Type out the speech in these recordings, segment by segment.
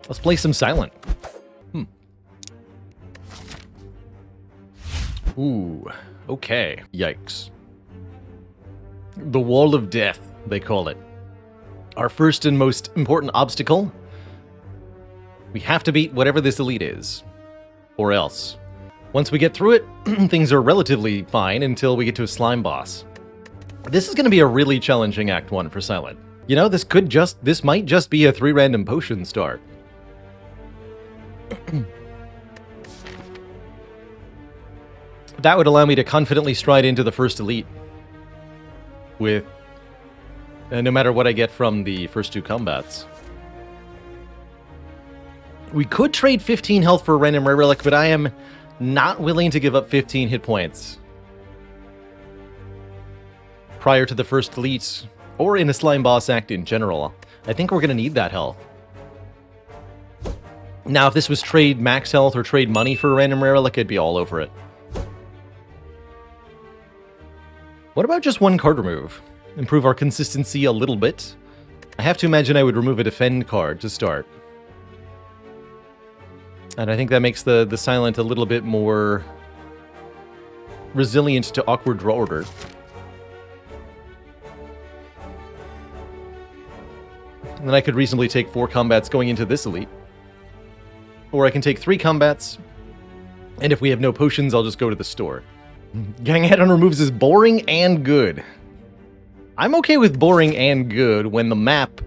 Let's play some Silent. Ooh, okay. Yikes. The Wall of Death, they call it. Our first and most important obstacle. We have to beat whatever this elite is. Or else. Once we get through it, things are relatively fine until we get to a slime boss. This is going to be a really challenging Act 1 for Silent. You know, this might just be a 3 random potion start. That would allow me to confidently stride into the first elite. With no matter what I get from the first 2 combats. We could trade 15 health for a random rare relic, but I am not willing to give up 15 hit points prior to the first elite, or in a slime boss act in general. I think we're going to need that health. Now, if this was trade max health or trade money for a random rare relic, I'd be all over it. What about just 1 card remove? Improve our consistency a little bit. I have to imagine I would remove a defend card to start. And I think that makes the Silent a little bit more resilient to awkward draw order. And then I could reasonably take 4 combats going into this elite. Or I can take 3 combats, and if we have no potions, I'll just go to the store. Getting ahead on removes is boring and good. I'm okay with boring and good when the map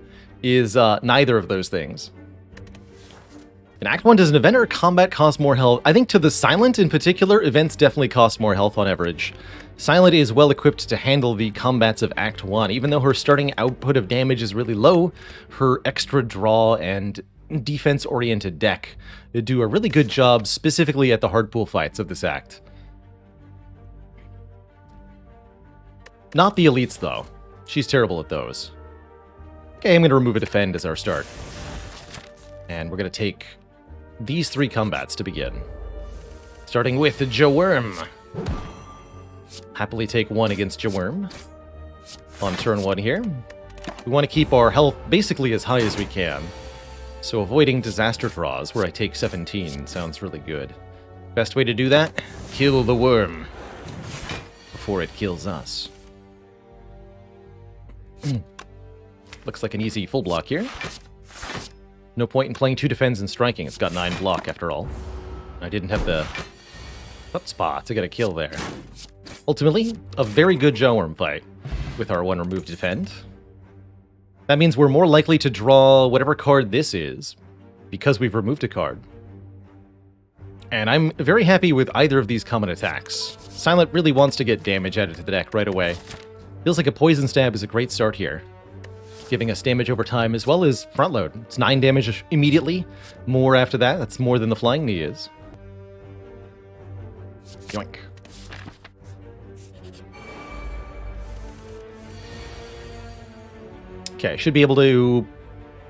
is neither of those things. In Act 1, does an event or combat cost more health? I think to the Silent in particular, events definitely cost more health on average. Silent is well equipped to handle the combats of Act 1. Even though her starting output of damage is really low, her extra draw and defense-oriented deck do a really good job specifically at the hardpool fights of this act. Not the elites, though. She's terrible at those. Okay, I'm going to remove a defend as our start. And we're going to take these 3 combats to begin. Starting with Jaworm. Happily take 1 against Jaworm. On turn 1 here. We want to keep our health basically as high as we can. So avoiding disaster draws, where I take 17, sounds really good. Best way to do that? Kill the worm. Before it kills us. Looks like an easy full block here. No point in playing 2 defends and striking. It's got 9 block after all. I didn't have the chutzpah to get a kill there. Ultimately, a very good Jaworm fight with our 1 removed defend. That means we're more likely to draw whatever card this is because we've removed a card. And I'm very happy with either of these common attacks. Silent really wants to get damage added to the deck right away. Feels like a Poison Stab is a great start here, giving us damage over time as well as front load. It's 9 damage immediately. More after that. That's more than the Flying Knee is. Yoink. Okay, should be able to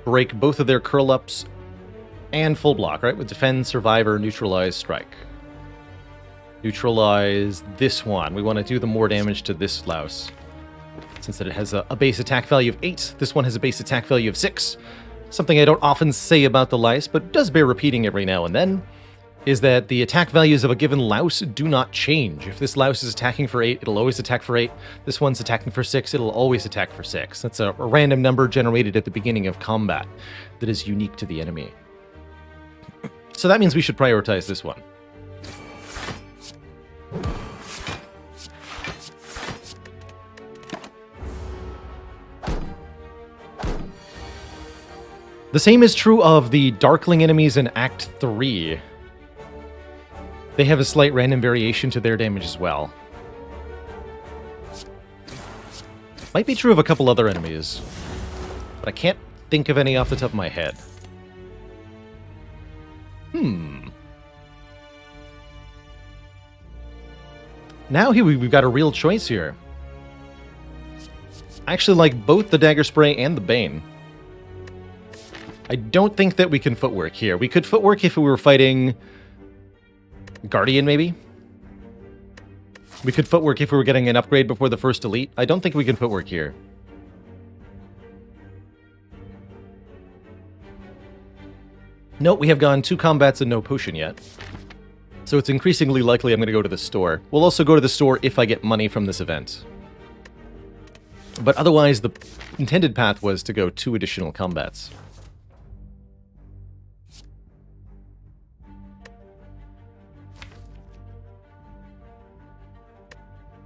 break both of their curl-ups and full block, right? With Defend, Survivor, Neutralize, Strike. Neutralize this one. We want to do the more damage to this louse. Since it has a base attack value of 8, this one has a base attack value of 6. Something I don't often say about the lice, but does bear repeating every now and then, is that the attack values of a given louse do not change. If this louse is attacking for 8, it'll always attack for 8. This one's attacking for 6, it'll always attack for 6. That's a random number generated at the beginning of combat that is unique to the enemy. So that means we should prioritize this one. The same is true of the Darkling enemies in Act 3. They have a slight random variation to their damage as well. Might be true of a couple other enemies, but I can't think of any off the top of my head. Now we've got a real choice here. I actually like both the Dagger Spray and the Bane. I don't think that we can footwork here. We could footwork if we were fighting Guardian, maybe? We could footwork if we were getting an upgrade before the first elite. I don't think we can footwork here. Note we have gone 2 combats and no potion yet. So it's increasingly likely I'm going to go to the store. We'll also go to the store if I get money from this event. But otherwise, the intended path was to go 2 additional combats.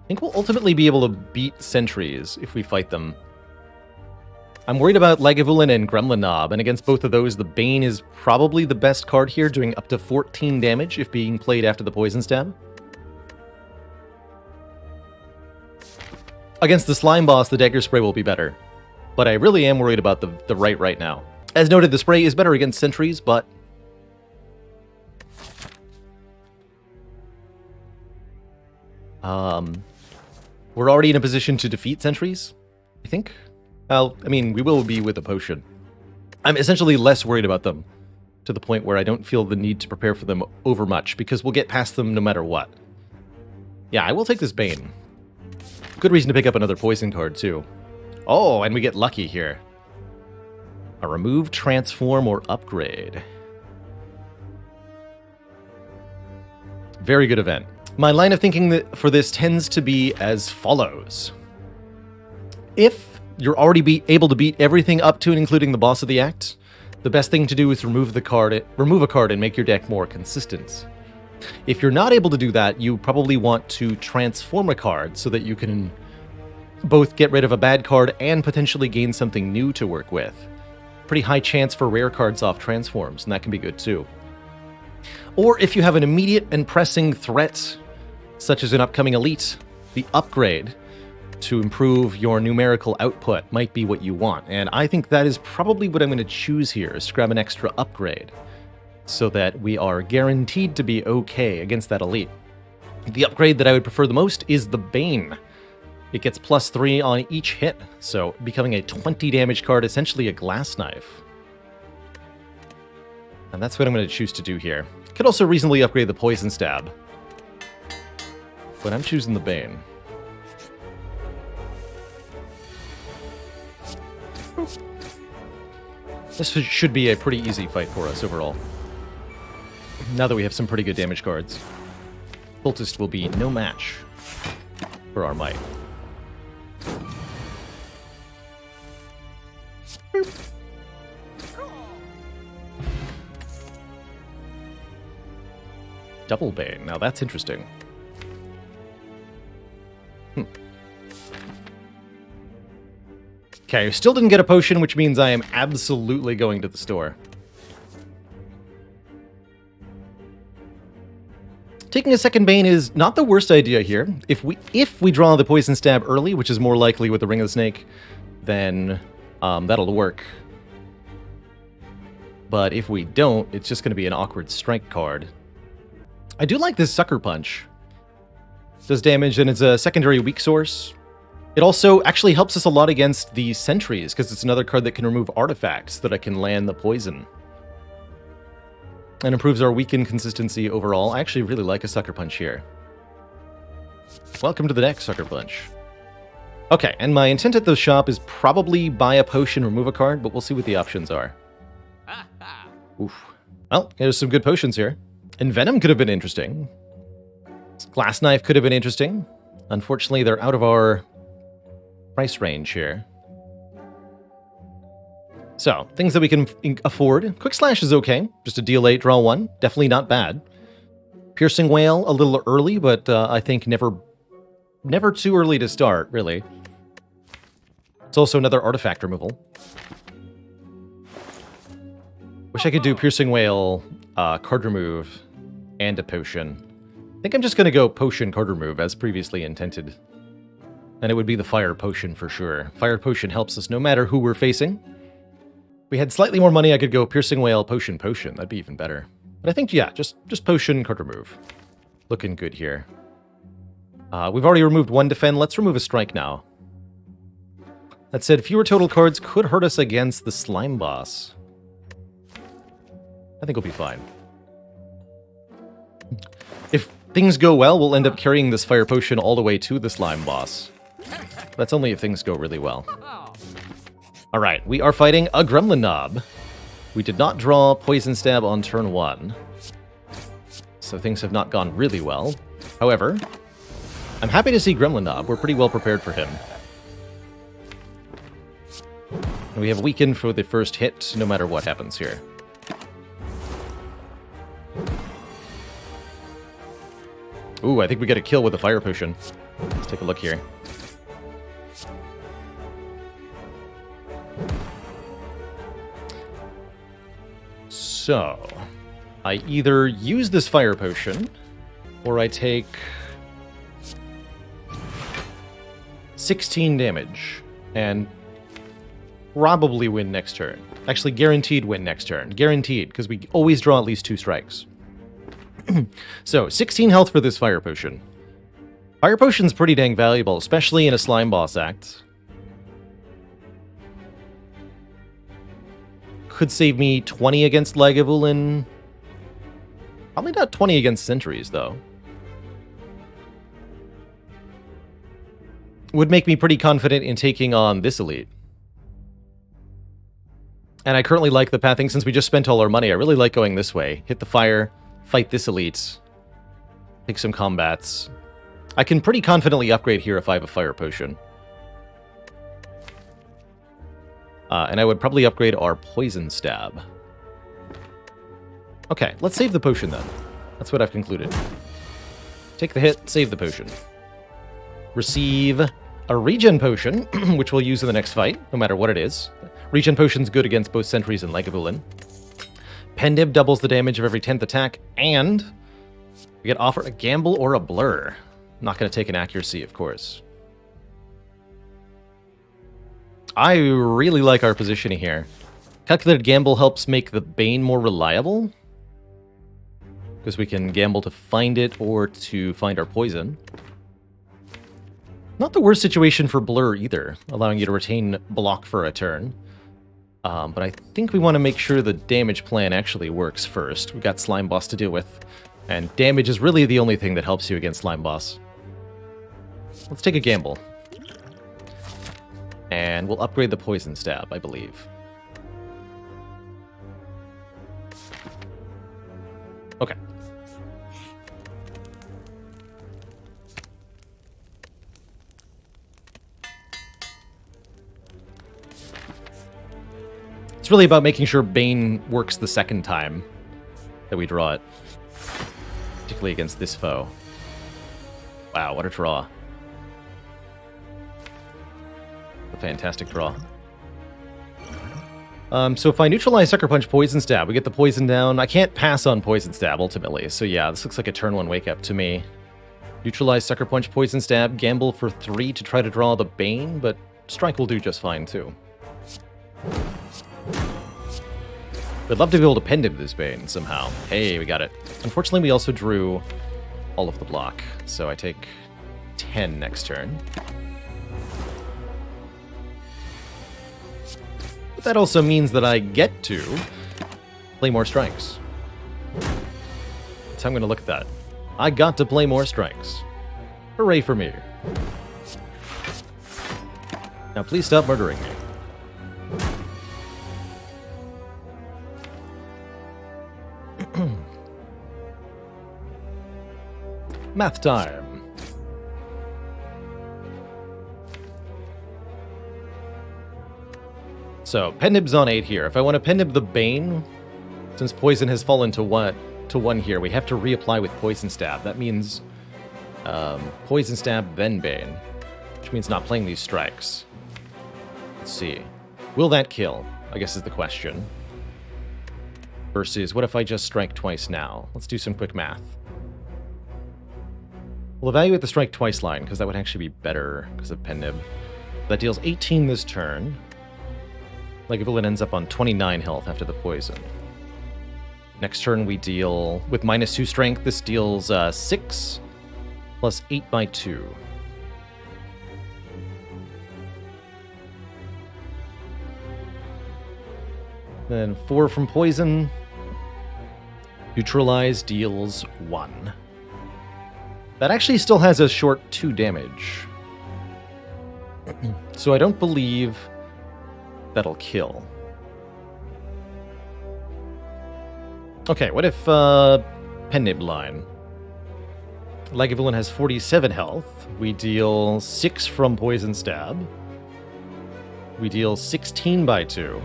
I think we'll ultimately be able to beat sentries if we fight them. I'm worried about Lagavulin and Gremlin Knob, and against both of those, the Bane is probably the best card here, doing up to 14 damage if being played after the Poison Stab. Against the Slime Boss, the Dagger Spray will be better, but I really am worried about the right now. As noted, the Spray is better against sentries, but we're already in a position to defeat sentries, I think. Well, I mean, we will be with a potion. I'm essentially less worried about them, to the point where I don't feel the need to prepare for them over much, because we'll get past them no matter what. Yeah, I will take this Bane. Good reason to pick up another poison card, too. Oh, and we get lucky here. A remove, transform, or upgrade. Very good event. My line of thinking for this tends to be as follows. If you're already able to beat everything up to and including the boss of the act, the best thing to do is remove a card and make your deck more consistent. If you're not able to do that, you probably want to transform a card so that you can both get rid of a bad card and potentially gain something new to work with. Pretty high chance for rare cards off transforms, and that can be good too. Or if you have an immediate and pressing threat, such as an upcoming elite, the upgrade to improve your numerical output might be what you want. And I think that is probably what I'm going to choose here, is grab an extra upgrade, so that we are guaranteed to be okay against that elite. The upgrade that I would prefer the most is the Bane. It gets +3 on each hit, so becoming a 20 damage card, essentially a glass knife. And that's what I'm going to choose to do here. Could also reasonably upgrade the Poison Stab, but I'm choosing the Bane. This should be a pretty easy fight for us overall. Now that we have some pretty good damage cards. Cultist will be no match for our might. Double Bane. Now that's interesting. Okay, still didn't get a potion, which means I am absolutely going to the store. Taking a second Bane is not the worst idea here. If we draw the Poison Stab early, which is more likely with the Ring of the Snake, then that'll work. But if we don't, it's just going to be an awkward strike card. I do like this Sucker Punch. Does damage, and it's a secondary weak source. It also actually helps us a lot against the sentries, because it's another card that can remove artifacts that I can land the poison. And improves our weaken consistency overall. I actually really like a Sucker Punch here. Welcome to the deck, Sucker Punch. Okay, and my intent at the shop is probably buy a potion, remove a card, but we'll see what the options are. Oof. Well, there's some good potions here. Envenom could have been interesting. Glass Knife could have been interesting. Unfortunately, they're out of our price range here. So, things that we can afford. Quick Slash is okay. Just a deal 8, draw 1. Definitely not bad. Piercing Wail, a little early, but I think never too early to start, really. It's also another artifact removal. Wish I could do Piercing Wail, card remove, and a potion. I think I'm just going to go potion card remove, as previously intended. And it would be the Fire Potion for sure. Fire Potion helps us no matter who we're facing. If we had slightly more money, I could go Piercing Wail, Potion. That'd be even better. But I think, yeah, just Potion, card remove. Looking good here. We've already removed 1 defend. Let's remove a strike now. That said, fewer total cards could hurt us against the Slime Boss. I think we'll be fine. If things go well, we'll end up carrying this Fire Potion all the way to the Slime Boss. That's only if things go really well. Alright, we are fighting a Gremlin Knob. We did not draw Poison Stab on turn 1, so things have not gone really well. However, I'm happy to see Gremlin Knob. We're pretty well prepared for him. And we have weakened for the first hit, no matter what happens here. Ooh, I think we get a kill with a Fire Potion. Let's take a look here. So, I either use this Fire Potion, or I take 16 damage, and probably win next turn. Actually, guaranteed win next turn. Guaranteed, because we always draw at least 2 strikes. So, 16 health for this Fire Potion. Fire Potion's pretty dang valuable, especially in a Slime Boss act. Could save me 20 against Lagavulin. Probably not 20 against Sentries, though. Would make me pretty confident in taking on this elite. And I currently like the pathing, since we just spent all our money. I really like going this way. Hit the fire, fight this elite, take some combats. I can pretty confidently upgrade here if I have a Fire Potion. And I would probably upgrade our Poison Stab. Okay, let's save the potion then. That's what I've concluded. Take the hit, save the potion. Receive a Regen Potion, which we'll use in the next fight, no matter what it is. Regen Potion's good against both Sentries and Lagavulin. Pendib doubles the damage of every 10th attack, and we get offered a Gamble or a Blur. I'm not going to take an Accuracy, of course. I really like our positioning here. Calculated Gamble helps make the Bane more reliable, because we can gamble to find it or to find our poison. Not the worst situation for Blur either, allowing you to retain block for a turn. But I think we want to make sure the damage plan actually works first. We've got Slime Boss to deal with, and damage is really the only thing that helps you against Slime Boss. Let's take a gamble. And we'll upgrade the Poison Stab, I believe. Okay. It's really about making sure Bane works the second time that we draw it. Particularly against this foe. Wow, what a draw. A fantastic draw. So if I neutralize Sucker Punch, Poison Stab, we get the poison down. I can't pass on Poison Stab, ultimately. So yeah, this looks like a turn 1 wake-up to me. Neutralize Sucker Punch, Poison Stab, gamble for 3 to try to draw the Bane, but Strike will do just fine, too. I'd love to be able to Pendib this Bane somehow. Hey, we got it. Unfortunately, we also drew all of the block, so I take 10 next turn. But that also means that I get to play more strikes. So I'm going to look at that. I got to play more strikes. Hooray for me. Now please stop murdering me. Math time. So, Pendib's on 8 here. If I want to Pendib the Bane, since Poison has fallen to 1 here, we have to reapply with Poison Stab. That means Poison Stab, then Bane, which means not playing these strikes. Let's see. Will that kill, I guess is the question. Versus, what if I just strike twice now? Let's do some quick math. We'll evaluate the strike twice line, because that would actually be better because of Pendib. That deals 18 this turn. Lagavulin ends up on 29 health after the poison. Next turn we deal with -2 strength. This deals 6 plus 8 by 2. Then 4 from poison. Neutralize deals 1. That actually still has a short 2 damage. So I don't believe that'll kill. Okay, what if Pennib line? Lagavulin has 47 health. We deal 6 from Poison Stab. We deal 16 by 2.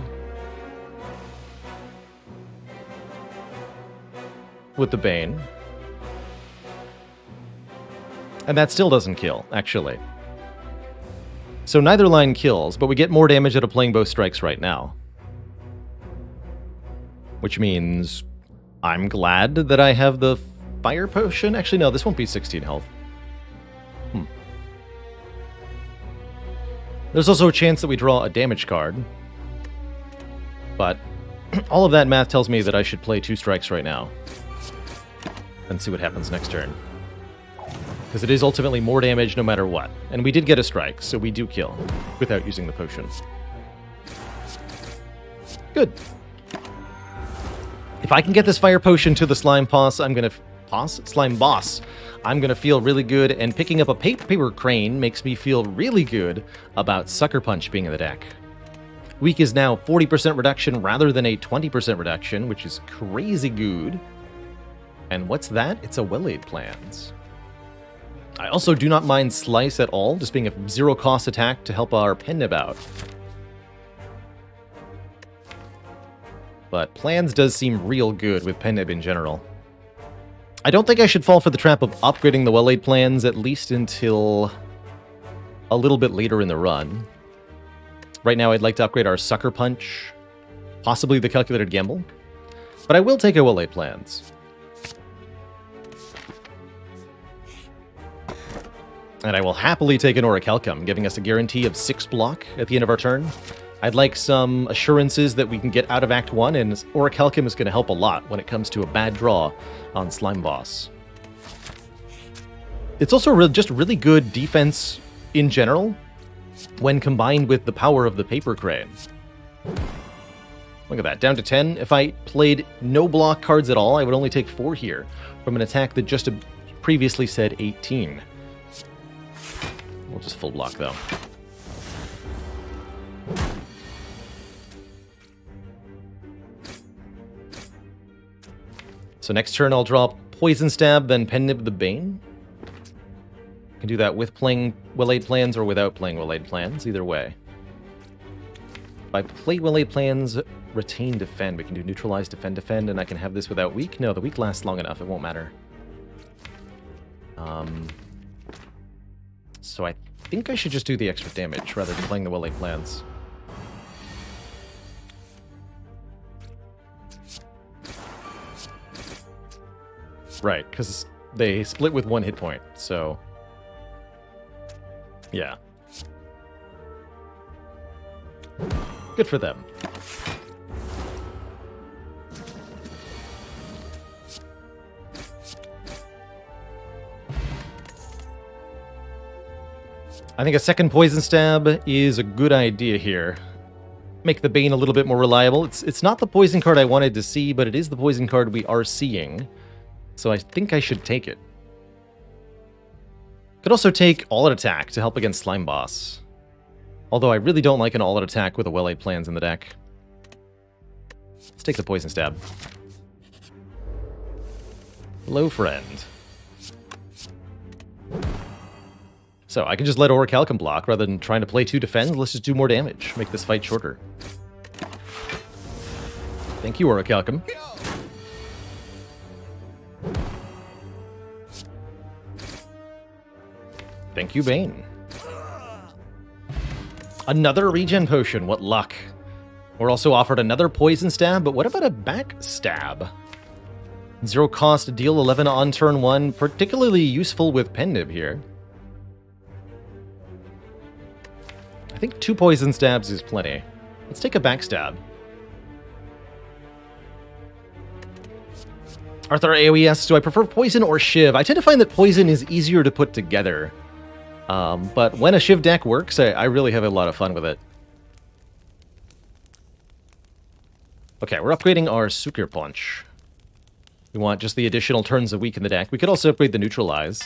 With the Bane. And that still doesn't kill, actually. So neither line kills, but we get more damage out of playing both strikes right now. Which means I'm glad that I have the Fire Potion. Actually, no, this won't be 16 health. There's also a chance that we draw a damage card. But all of that math tells me that I should play 2 strikes right now. And see what happens next turn. Because it is ultimately more damage no matter what. And we did get a strike, so we do kill without using the potion. Good. If I can get this Fire Potion to the Slime Boss, I'm going to... Slime Boss. I'm going to feel really good, and picking up a Paper Crane makes me feel really good about Sucker Punch being in the deck. Weak is now 40% reduction rather than a 20% reduction, which is crazy good. And what's that? It's a Well-Laid Plans. I also do not mind Slice at all, just being a 0-cost attack to help our Pennib out. But Plans does seem real good with Pennib in general. I don't think I should fall for the trap of upgrading the Well-Laid Plans, at least until a little bit later in the run. Right now, I'd like to upgrade our Sucker Punch, possibly the Calculated Gamble. But I will take a Well-Laid Plans. And I will happily take an Orichalcum, giving us a guarantee of 6 block at the end of our turn. I'd like some assurances that we can get out of Act 1, and Orichalcum is going to help a lot when it comes to a bad draw on Slime Boss. It's also just really good defense in general, when combined with the power of the Paper Crane. Look at that, down to 10. If I played no block cards at all, I would only take 4 here, from an attack that just previously said 18. We'll just full block, though. So next turn I'll draw Poison Stab, then Pennib the Bane. I can do that with playing Well-Laid Plans or without playing Well-Laid Plans, either way. If I play Well-Laid Plans, Retain Defend. We can do Neutralize, Defend, and I can have this without Weak. No, the Weak lasts long enough, it won't matter. So I think I should just do the extra damage rather than playing the Well-Laid Plans. Right, because they split with 1 hit point, so... yeah. Good for them. I think a second Poison Stab is a good idea here. Make the Bane a little bit more reliable. It's not the poison card I wanted to see, but it is the poison card we are seeing. So I think I should take it. Could also take All-Out Attack to help against Slime Boss. Although I really don't like an All-Out Attack with a Well-Laid Plans in the deck. Let's take the Poison Stab. Hello, friend. So I can just let Orichalcum block rather than trying to play 2 defend. Let's just do more damage. Make this fight shorter. Thank you, Orichalcum. Thank you, Bane. Another regen potion, what luck. We're also offered another Poison Stab, but what about a Backstab? 0 cost, deal 11 on turn 1, particularly useful with Pennib here. I think 2 Poison Stabs is plenty. Let's take a Backstab. Arthur AoE asks, do I prefer Poison or Shiv? I tend to find that Poison is easier to put together. But when a Shiv deck works, I really have a lot of fun with it. Okay, we're upgrading our Sucker Punch. We want just the additional turns a week in the deck. We could also upgrade the Neutralize.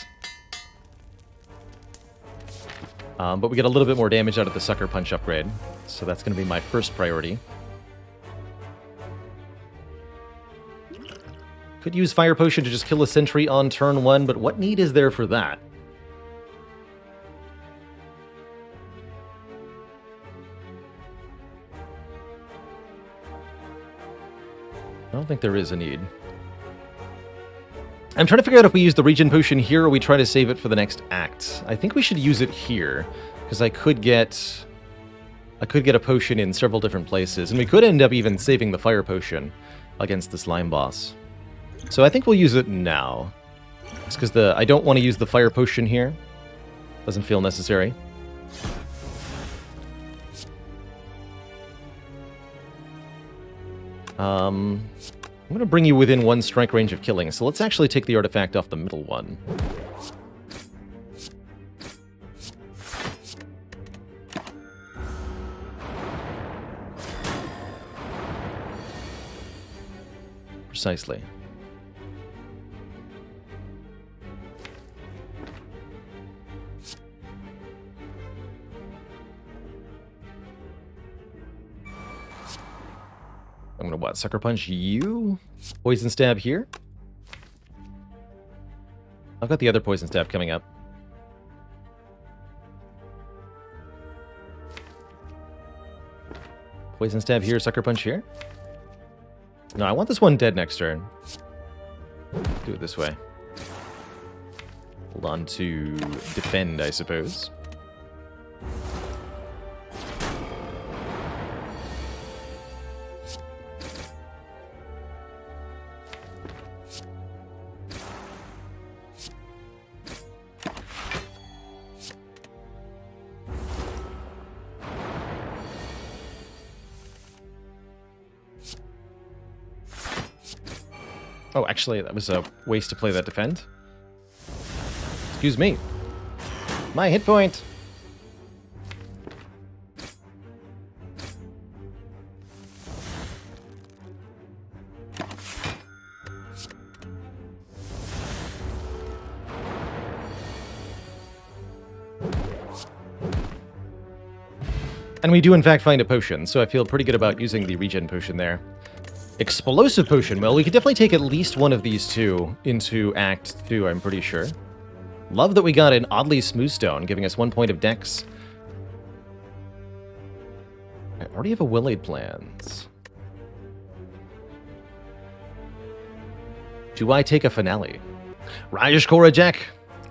But we get a little bit more damage out of the Sucker Punch upgrade. So that's going to be my first priority. Could use Fire Potion to just kill a sentry on turn 1, but what need is there for that? I don't think there is a need. I'm trying to figure out if we use the regen potion here or we try to save it for the next act. I think we should use it here, because I could get a potion in several different places, and we could end up even saving the fire potion against the slime boss. So I think we'll use it now. It's because I don't want to use the fire potion here. Doesn't feel necessary. I'm going to bring you within 1 strike range of killing, so let's actually take the artifact off the middle one. Precisely. I'm going to what? Sucker Punch you? Poison Stab here? I've got the other Poison Stab coming up. Poison Stab here, Sucker Punch here? No, I want this one dead next turn. Do it this way. Hold on to defend, I suppose. Oh, actually, that was a waste to play that defend. Excuse me. My hit point! And we do in fact find a potion, so I feel pretty good about using the regen potion there. Explosive potion. Well, we could definitely take at least one of these two into Act 2, I'm pretty sure. Love that we got an oddly smooth stone, giving us 1 point of dex. I already have a Will-Aid plans. Do I take a finale? Rajesh Korajek,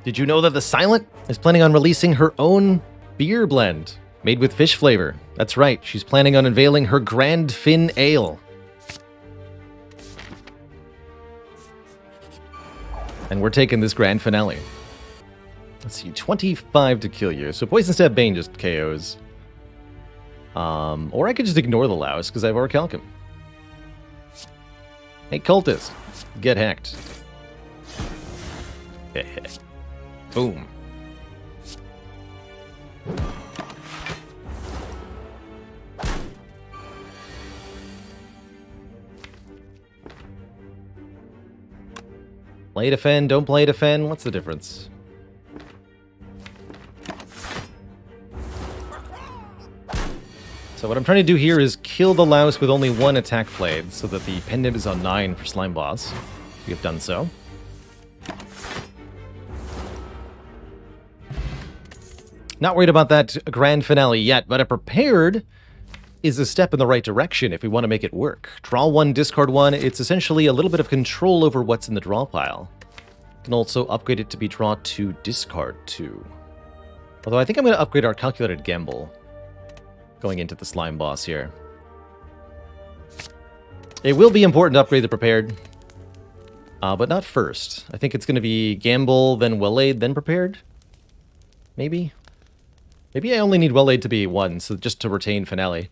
did you know that the Silent is planning on releasing her own beer blend made with fish flavor? That's right, she's planning on unveiling her Grand Fin Ale. And we're taking this grand finale. Let's see, 25 to kill you. So Poison Stab Bane just KOs. Or I could just ignore the Louse, because I have Orichalcum. Hey, Cultist. Get hacked. Boom. Play defend, don't play defend. What's the difference? So what I'm trying to do here is kill the Louse with only 1 attack played, so that the pendant is on 9 for Slime Boss. We have done so. Not worried about that grand finale yet, but a prepared is a step in the right direction if we want to make it work. Draw 1, discard 1. It's essentially a little bit of control over what's in the draw pile. You can also upgrade it to be draw 2, discard 2. Although I think I'm going to upgrade our calculated gamble going into the slime boss here. It will be important to upgrade the prepared, but not first. I think it's going to be gamble, then Will-Aid, then prepared. Maybe? Maybe I only need Will-Aid to be 1, so just to retain finale.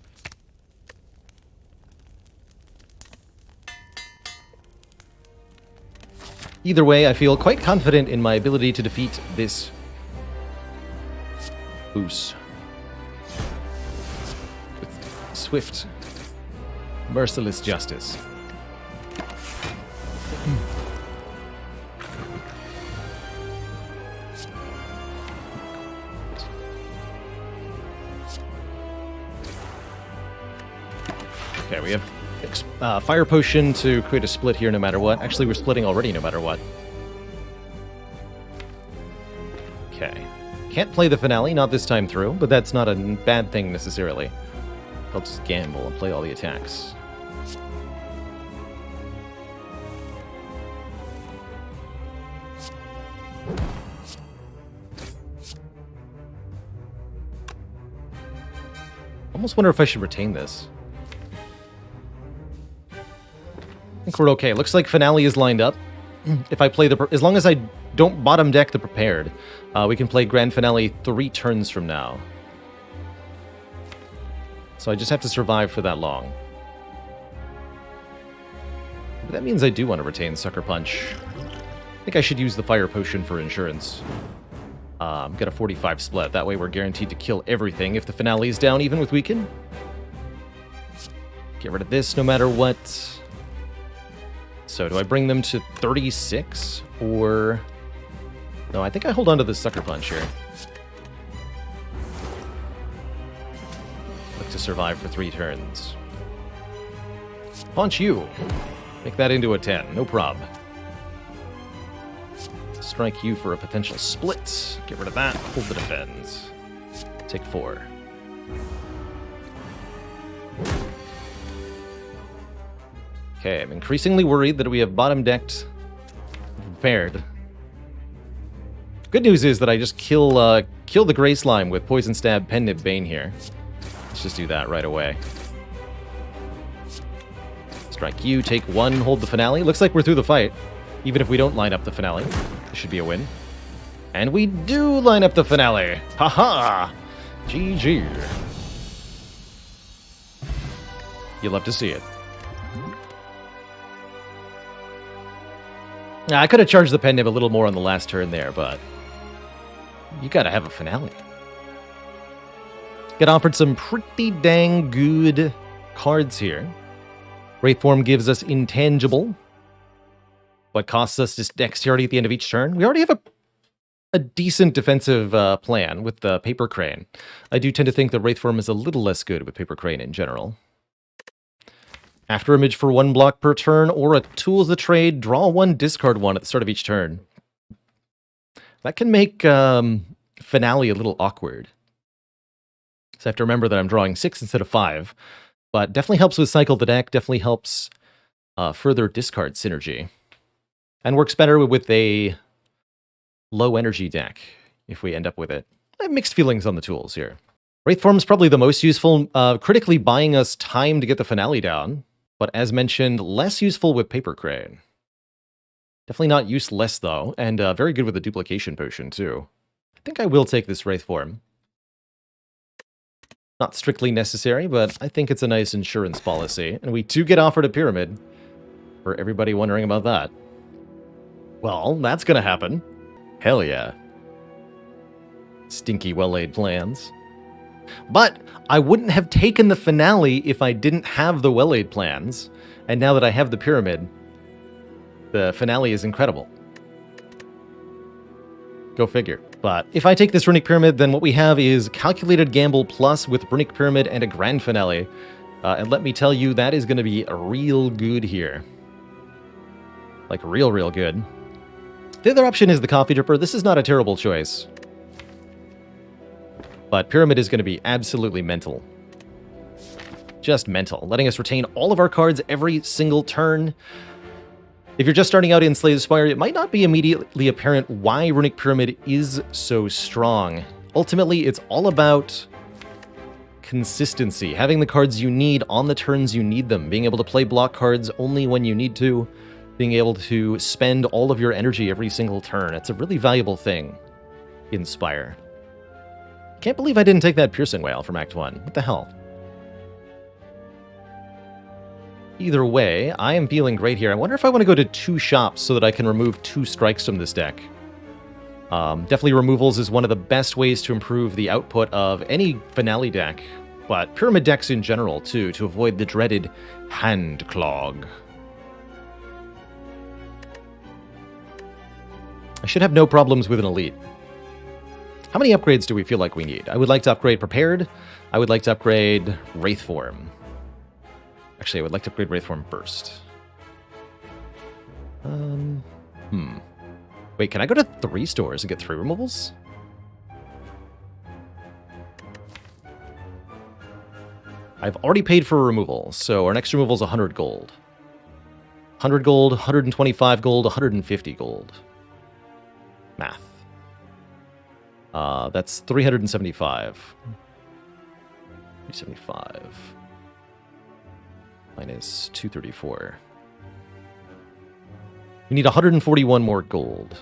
Either way, I feel quite confident in my ability to defeat this Boos. With swift, merciless justice. Okay, we have Fire Potion to create a split here no matter what. Actually, we're splitting already no matter what. Okay. Can't play the finale, not this time through, but that's not a bad thing necessarily. I'll just gamble and play all the attacks. Almost wonder if I should retain this. I think we're okay. Looks like finale is lined up. If I play as long as I don't bottom deck the prepared, we can play grand finale 3 turns from now. So I just have to survive for that long. But that means I do want to retain Sucker Punch. I think I should use the Fire Potion for insurance. Get a 45 split. That way we're guaranteed to kill everything if the finale is down, even with Weaken. Get rid of this no matter what. So do I bring them to 36? Or... No, I think I hold on to the Sucker Punch here. Look to survive for 3 turns. Punch you. Make that into a 10. No prob. Strike you for a potential split. Get rid of that. Hold the defense. Take 4. Okay, I'm increasingly worried that we have bottom decked prepared. Good news is that I just kill the Gray Slime with Poison Stab, Pen Nib, Bane here. Let's just do that right away. Strike you, take 1, hold the finale. Looks like we're through the fight. Even if we don't line up the finale, this should be a win. And we do line up the finale. Haha! GG. You'll love to see it. Now, I could have charged the Pen Nib a little more on the last turn there, but you gotta have a finale. Get offered some pretty dang good cards here. Wraith form gives us Intangible, but costs us this dexterity at the end of each turn. We already have a decent defensive plan with the Paper Crane. I do tend to think the Wraith form is a little less good with Paper Crane in general. After image for 1 block per turn, or a Tools of Trade, draw 1, discard 1 at the start of each turn. That can make finale a little awkward. So I have to remember that I'm drawing 6 instead of 5. But definitely helps with cycle the deck, definitely helps further discard synergy. And works better with a low energy deck, if we end up with it. I have mixed feelings on the tools here. Wraith form is probably the most useful, critically buying us time to get the finale down. But as mentioned, less useful with Paper Crane. Definitely not useless though, and very good with the Duplication Potion too. I think I will take this Wraith form. Not strictly necessary, but I think it's a nice insurance policy. And we do get offered a Pyramid, for everybody wondering about that. Well, that's gonna happen. Hell yeah. Stinky well-laid plans. But I wouldn't have taken the finale if I didn't have the well-laid plans. And now that I have the Pyramid, the finale is incredible. Go figure. But if I take this Runic Pyramid, then what we have is Calculated Gamble Plus with Runic Pyramid and a Grand Finale. And let me tell you, that is going to be real good here. Like, real good. The other option is the Coffee Dripper. This is not a terrible choice. But Pyramid is going to be absolutely mental. Just mental. Letting us retain all of our cards every single turn. If you're just starting out in Slay the Spire, it might not be immediately apparent why Runic Pyramid is so strong. Ultimately, it's all about consistency. Having the cards you need on the turns you need them. Being able to play block cards only when you need to. Being able to spend all of your energy every single turn. It's a really valuable thing in Spire. Can't believe I didn't take that Piercing Wail from Act 1. What the hell? Either way, I am feeling great here. I wonder if I want to go to 2 shops so that I can remove 2 strikes from this deck. Definitely removals is one of the best ways to improve the output of any finale deck, but Pyramid decks in general too, to avoid the dreaded hand clog. I should have no problems with an elite. How many upgrades do we feel like we need? I would like to upgrade Prepared. I would like to upgrade Wraith Form. Actually, I would like to upgrade Wraith form first. Wait, can I go to 3 stores and get 3 removals? I've already paid for a removal, so our next removal is 100 gold. 100 gold, 125 gold, 150 gold. Math. That's 375. 375. Minus 234. We need 141 more gold.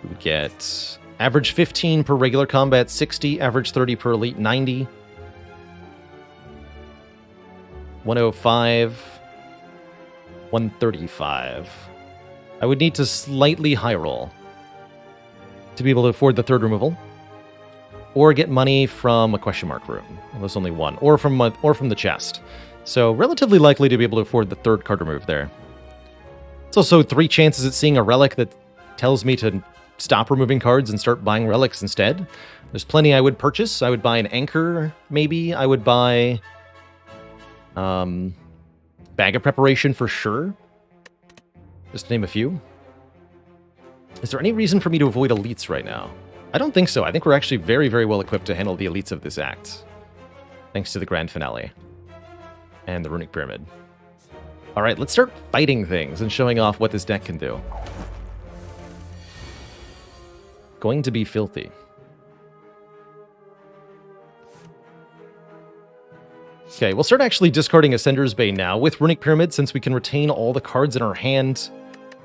We would get average 15 per regular combat, 60, average 30 per elite, 90. 105. 135. I would need to slightly high roll to be able to afford the 3rd removal, or get money from a question mark room. Well, there's only one, or from the chest. So relatively likely to be able to afford the 3rd card remove there. It's also 3 chances at seeing a relic that tells me to stop removing cards and start buying relics instead. There's plenty I would purchase. I would buy an anchor, maybe. I would buy Bag of Preparation for sure. Just to name a few. Is there any reason for me to avoid elites right now? I don't think so. I think we're actually very, very well equipped to handle the elites of this act. Thanks to the grand finale. And the Runic Pyramid. Alright, let's start fighting things and showing off what this deck can do. Going to be filthy. Okay, we'll start actually discarding Ascender's Bane now with Runic Pyramid, since we can retain all the cards in our hand,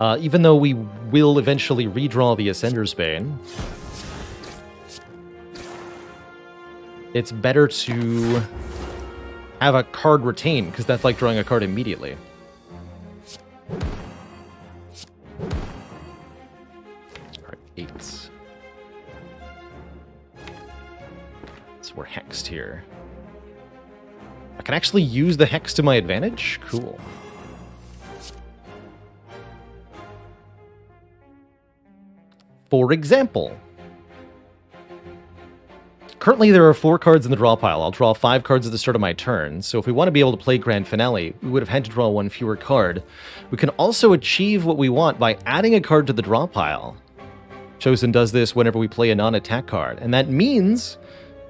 even though we will eventually redraw the Ascender's Bane. It's better to have a card retained, because that's like drawing a card immediately. Alright, 8. So we're hexed here. I can actually use the hex to my advantage? Cool. For example, currently there are 4 cards in the draw pile. I'll draw 5 cards at the start of my turn, so if we want to be able to play Grand Finale, we would have had to draw 1 fewer card. We can also achieve what we want by adding a card to the draw pile. Chosen does this whenever we play a non-attack card, and that means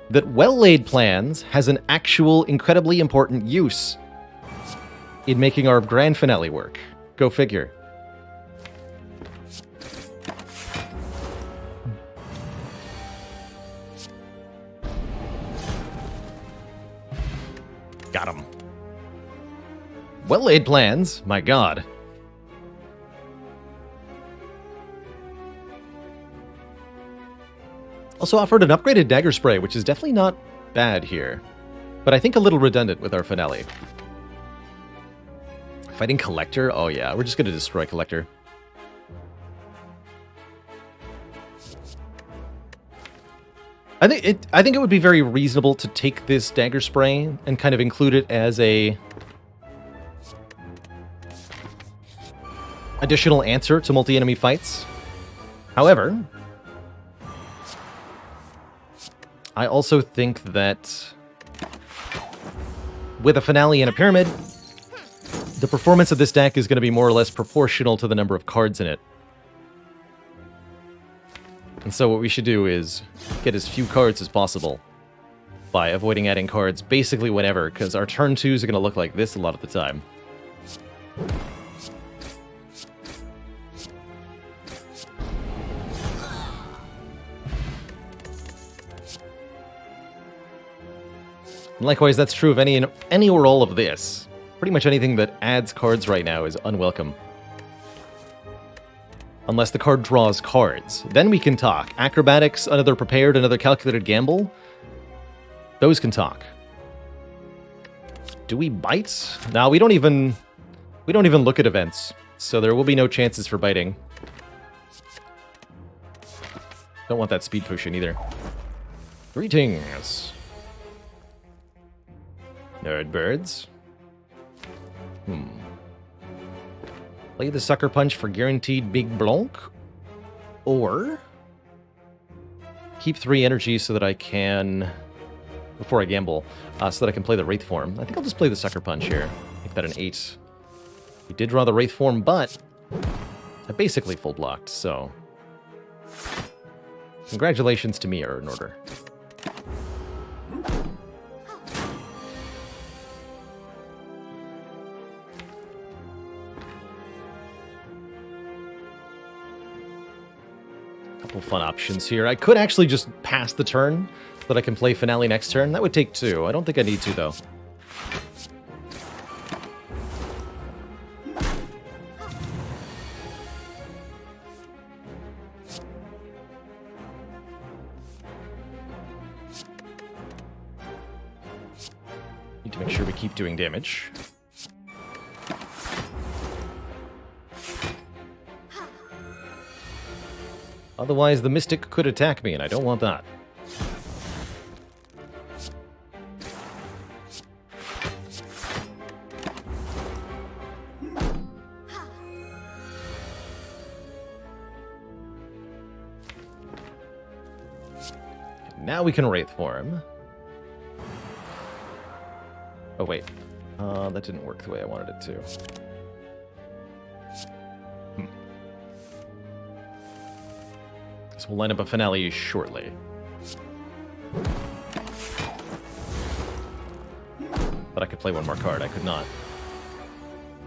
that Well-Laid Plans has an actual incredibly important use in making our Grand Finale work. Go figure. Got him. Well-Laid Plans, my god. Also offered an upgraded Dagger Spray, which is definitely not bad here, but I think a little redundant with our finale. Fighting Collector? Oh yeah, we're just going to destroy Collector. I think it would be very reasonable to take this Dagger Spray and kind of include it as a additional answer to multi-enemy fights. However, I also think that with a finale and a pyramid, the performance of this deck is going to be more or less proportional to the number of cards in it. And so what we should do is get as few cards as possible by avoiding adding cards basically whenever, because our turn 2s are going to look like this a lot of the time. And likewise, that's true of any or all of this. Pretty much anything that adds cards right now is unwelcome. Unless the card draws cards. Then we can talk. Acrobatics, another prepared, another calculated gamble. Those can talk. Do we bite? No, we don't even look at events. So there will be no chances for biting. Don't want that speed potion either. Greetings. Nerd birds. Play the Sucker Punch for guaranteed big blonk. Or keep 3 energy so that I can before I gamble, so that I can play the Wraith form. I think I'll just play the Sucker Punch here. Make that an 8. We did draw the Wraith form, but I basically full blocked, so congratulations to me are in order. Couple fun options here. I could actually just pass the turn so that I can play Finale next turn. That would take 2. I don't think I need to, though. Need to make sure we keep doing damage. Otherwise, the Mystic could attack me, and I don't want that. Now we can Wraith form. Oh, wait. That didn't work the way I wanted it to. So we'll line up a Finale shortly. But I could play one more card. I could not.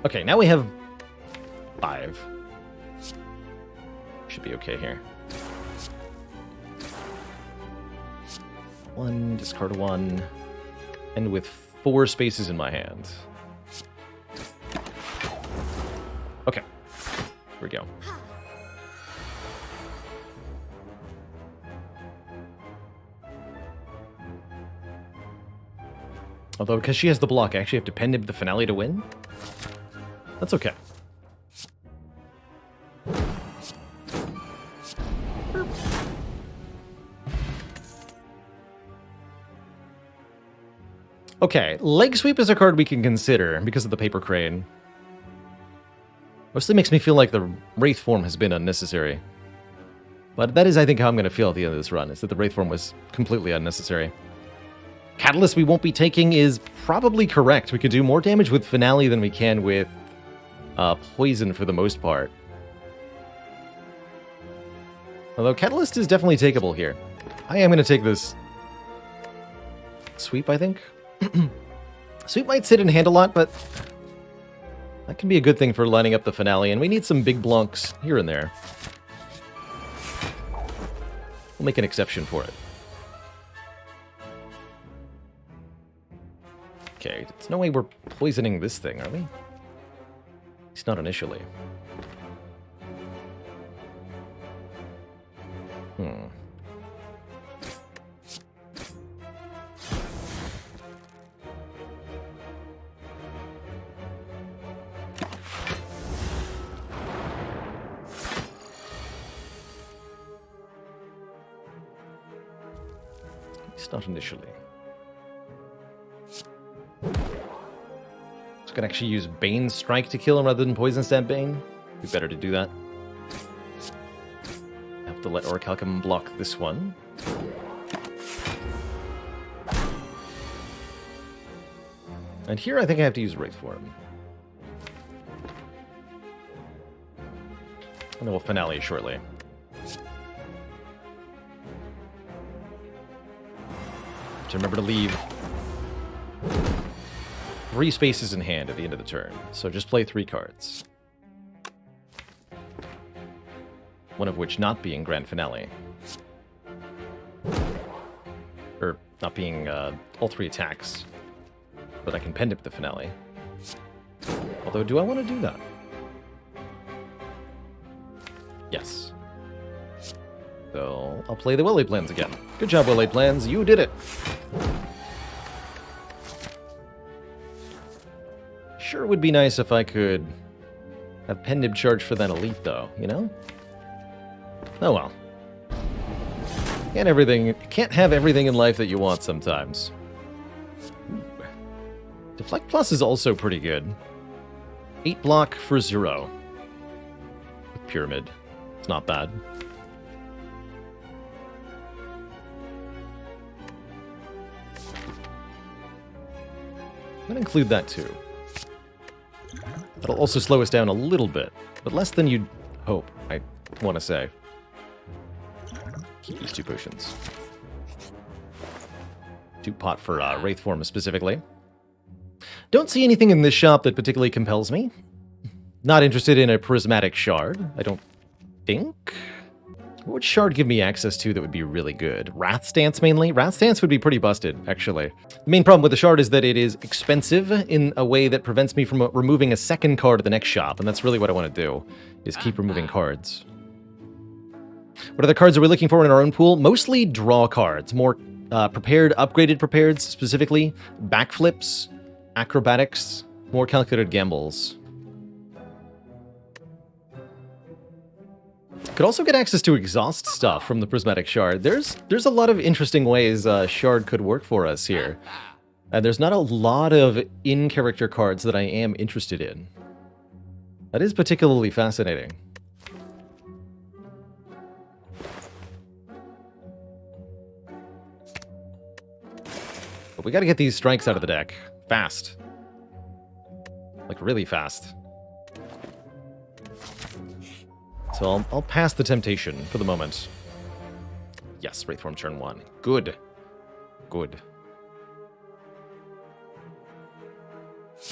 Okay, now we have 5. Should be okay here. 1, discard 1, and with 4 spaces in my hand. Okay, here we go. Although, because she has the block, I actually have to pen nib the Finale to win? That's okay. Okay, Leg Sweep is a card we can consider because of the Paper Crane. Mostly makes me feel like the Wraith form has been unnecessary. But that is, I think, how I'm going to feel at the end of this run, is that the Wraith form was completely unnecessary. Catalyst we won't be taking is probably correct. We could do more damage with Finale than we can with Poison for the most part. Although Catalyst is definitely takeable here. I am going to take this Sweep, I think. Sweep might sit and hand a lot, but that can be a good thing for lining up the Finale, and we need some big blunks here and there. We'll make an exception for it. Okay, there's no way we're poisoning this thing, are we? At least not initially. At least not initially. I can actually use Bane Strike to kill him rather than Poison Stab Bane. Be better to do that. Have to let Orichalcum block this one. And here I think I have to use Wraith form. And then we'll Finale shortly. So remember to leave 3 spaces in hand at the end of the turn, so just play 3 cards. One of which not being Grand Finale. Or not being all 3 attacks. But I can pen nib the Finale. Although, do I want to do that? Yes. So, I'll play the well-laid plans again. Good job, well-laid plans. You did it! Sure would be nice if I could have pen nib charge for that elite, though, you know? Oh well. Can't have everything in life that you want sometimes. Ooh. Deflect Plus is also pretty good. 8 block for 0. With Pyramid. It's not bad. going to include that too. That'll also slow us down a little bit, but less than you'd hope, I want to say. Keep these 2 potions. 2 pot for Wraith form specifically. Don't see anything in this shop that particularly compels me. Not interested in a prismatic shard, I don't think. What would shard give me access to that would be really good? Wrath Stance mainly? Wrath Stance would be pretty busted, actually. The main problem with the shard is that it is expensive in a way that prevents me from removing a second card at the next shop, and that's really what I want to do, is keep removing cards. What other cards are we looking for in our own pool? Mostly draw cards. More prepared, upgraded prepareds, specifically. Backflips, acrobatics, more calculated gambles. Could also get access to exhaust stuff from the prismatic shard. There's a lot of interesting ways shard could work for us here. And there's not a lot of in-character cards that I am interested in. That is particularly fascinating. But we gotta get these strikes out of the deck. Fast. Like, really fast. So I'll pass the temptation for the moment. Yes, Wraith form turn 1. Good. Good.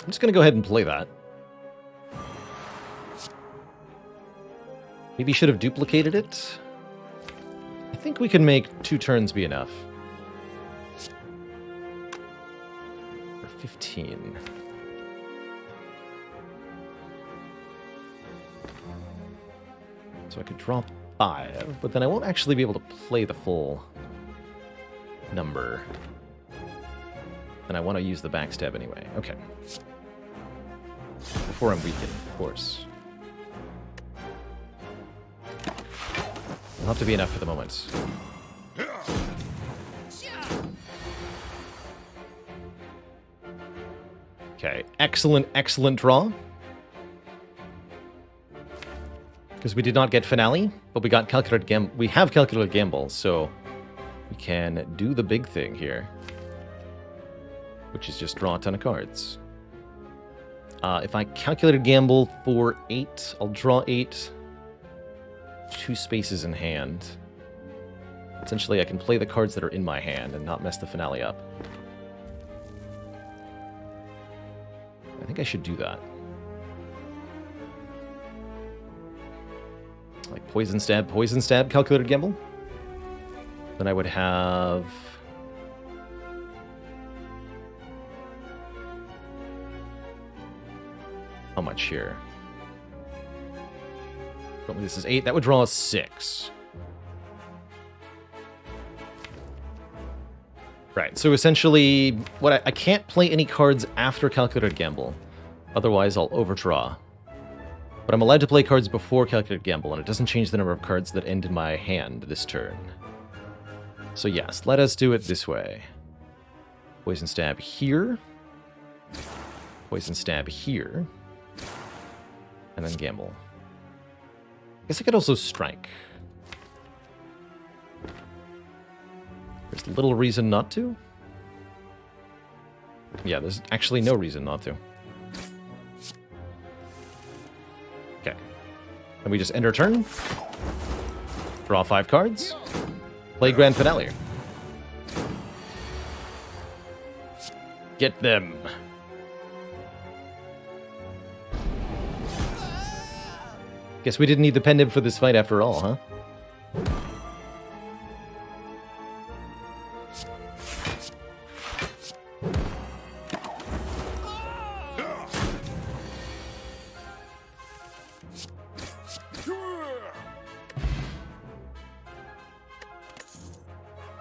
I'm just gonna go ahead and play that. Maybe should have duplicated it. I think we can make 2 turns be enough. 15. So I could draw 5, but then I won't actually be able to play the full number. And I want to use the backstab anyway. Okay. Before I'm weakened, of course. It'll have to be enough for the moment. Okay, excellent, excellent draw. Because we did not get Finale, but we got Calculated Gamble. We have Calculated Gamble, so we can do the big thing here. Which is just draw a ton of cards. If I Calculated Gamble for 8, I'll draw 8. 2 spaces in hand. Essentially, I can play the cards that are in my hand and not mess the Finale up. I think I should do that. Like Poison Stab, Calculated Gamble. Then I would have... How much here? This is 8. That would draw a 6. Right, so essentially, I can't play any cards after Calculated Gamble. Otherwise, I'll overdraw. But I'm allowed to play cards before Calculated Gamble, and it doesn't change the number of cards that end in my hand this turn. So yes, let us do it this way. Poison Stab here. Poison Stab here. And then Gamble. I guess I could also strike. There's little reason not to. Yeah, there's actually no reason not to. Okay. And we just end our turn. Draw 5 cards. Play Grand Finale. Get them. Guess we didn't need the pendant for this fight after all, huh?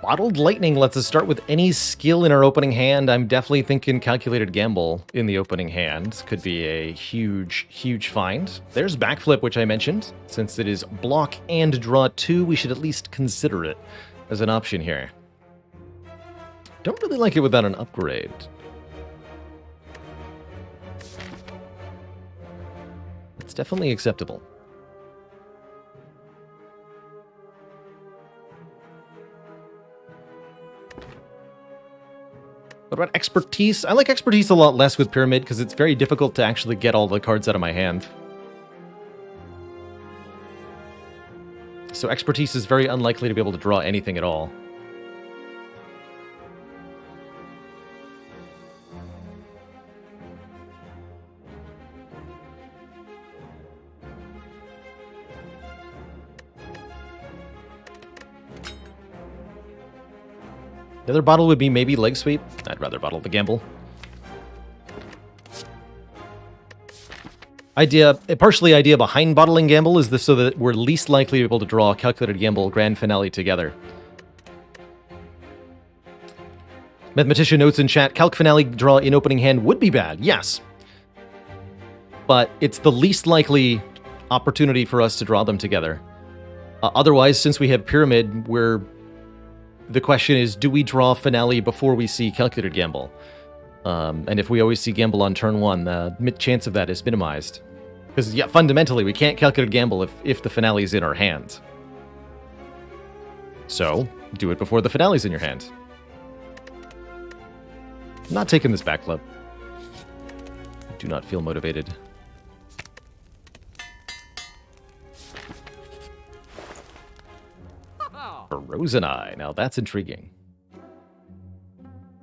Bottled Lightning lets us start with any skill in our opening hand. I'm definitely thinking Calculated Gamble in the opening hand could be a huge, huge find. There's Backflip, which I mentioned. Since it is block and draw 2, we should at least consider it as an option here. Don't really like it without an upgrade. It's definitely acceptable. What What about Expertise? I like Expertise a lot less with Pyramid because it's very difficult to actually get all the cards out of my hand. So Expertise is very unlikely to be able to draw anything at all. The other bottle would be maybe Leg Sweep. I'd rather bottle the Gamble. Partially idea behind bottling Gamble is this so that we're least likely to be able to draw Calculated Gamble Grand Finale together. Mathematician notes in chat, Calc Finale draw in opening hand would be bad, yes. But it's the least likely opportunity for us to draw them together. Otherwise, since we have Pyramid, the question is, do we draw Finale before we see Calculated Gamble? And if we always see Gamble on turn 1, the chance of that is minimized. Because, yeah, fundamentally, we can't Calculated Gamble if the Finale is in our hand. So, do it before the Finale's in your hand. I'm not taking this back club. I do not feel motivated. Frozen Eye. Now that's intriguing.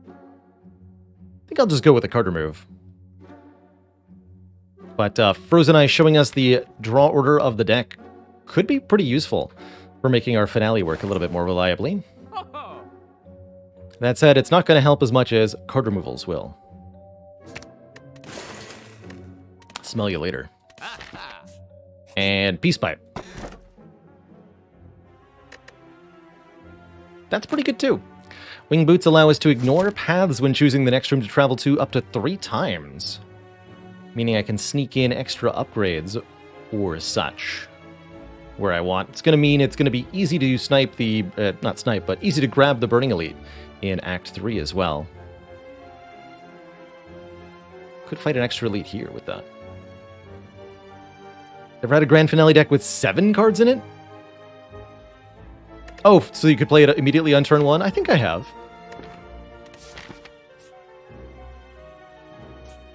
I think I'll just go with a card remove. But Frozen Eye showing us the draw order of the deck could be pretty useful for making our Finale work a little bit more reliably. That said, it's not going to help as much as card removals will. Smell you later. And Peace Pipe. That's pretty good too. Wing Boots allow us to ignore paths when choosing the next room to travel to up to 3 times. Meaning I can sneak in extra upgrades or such where I want. It's going to mean it's going to be easy to snipe the, not snipe, but easy to grab the Burning Elite in Act 3 as well. Could fight an extra elite here with that. Ever had a Grand Finale deck with 7 cards in it? Oh, so you could play it immediately on turn 1? I think I have.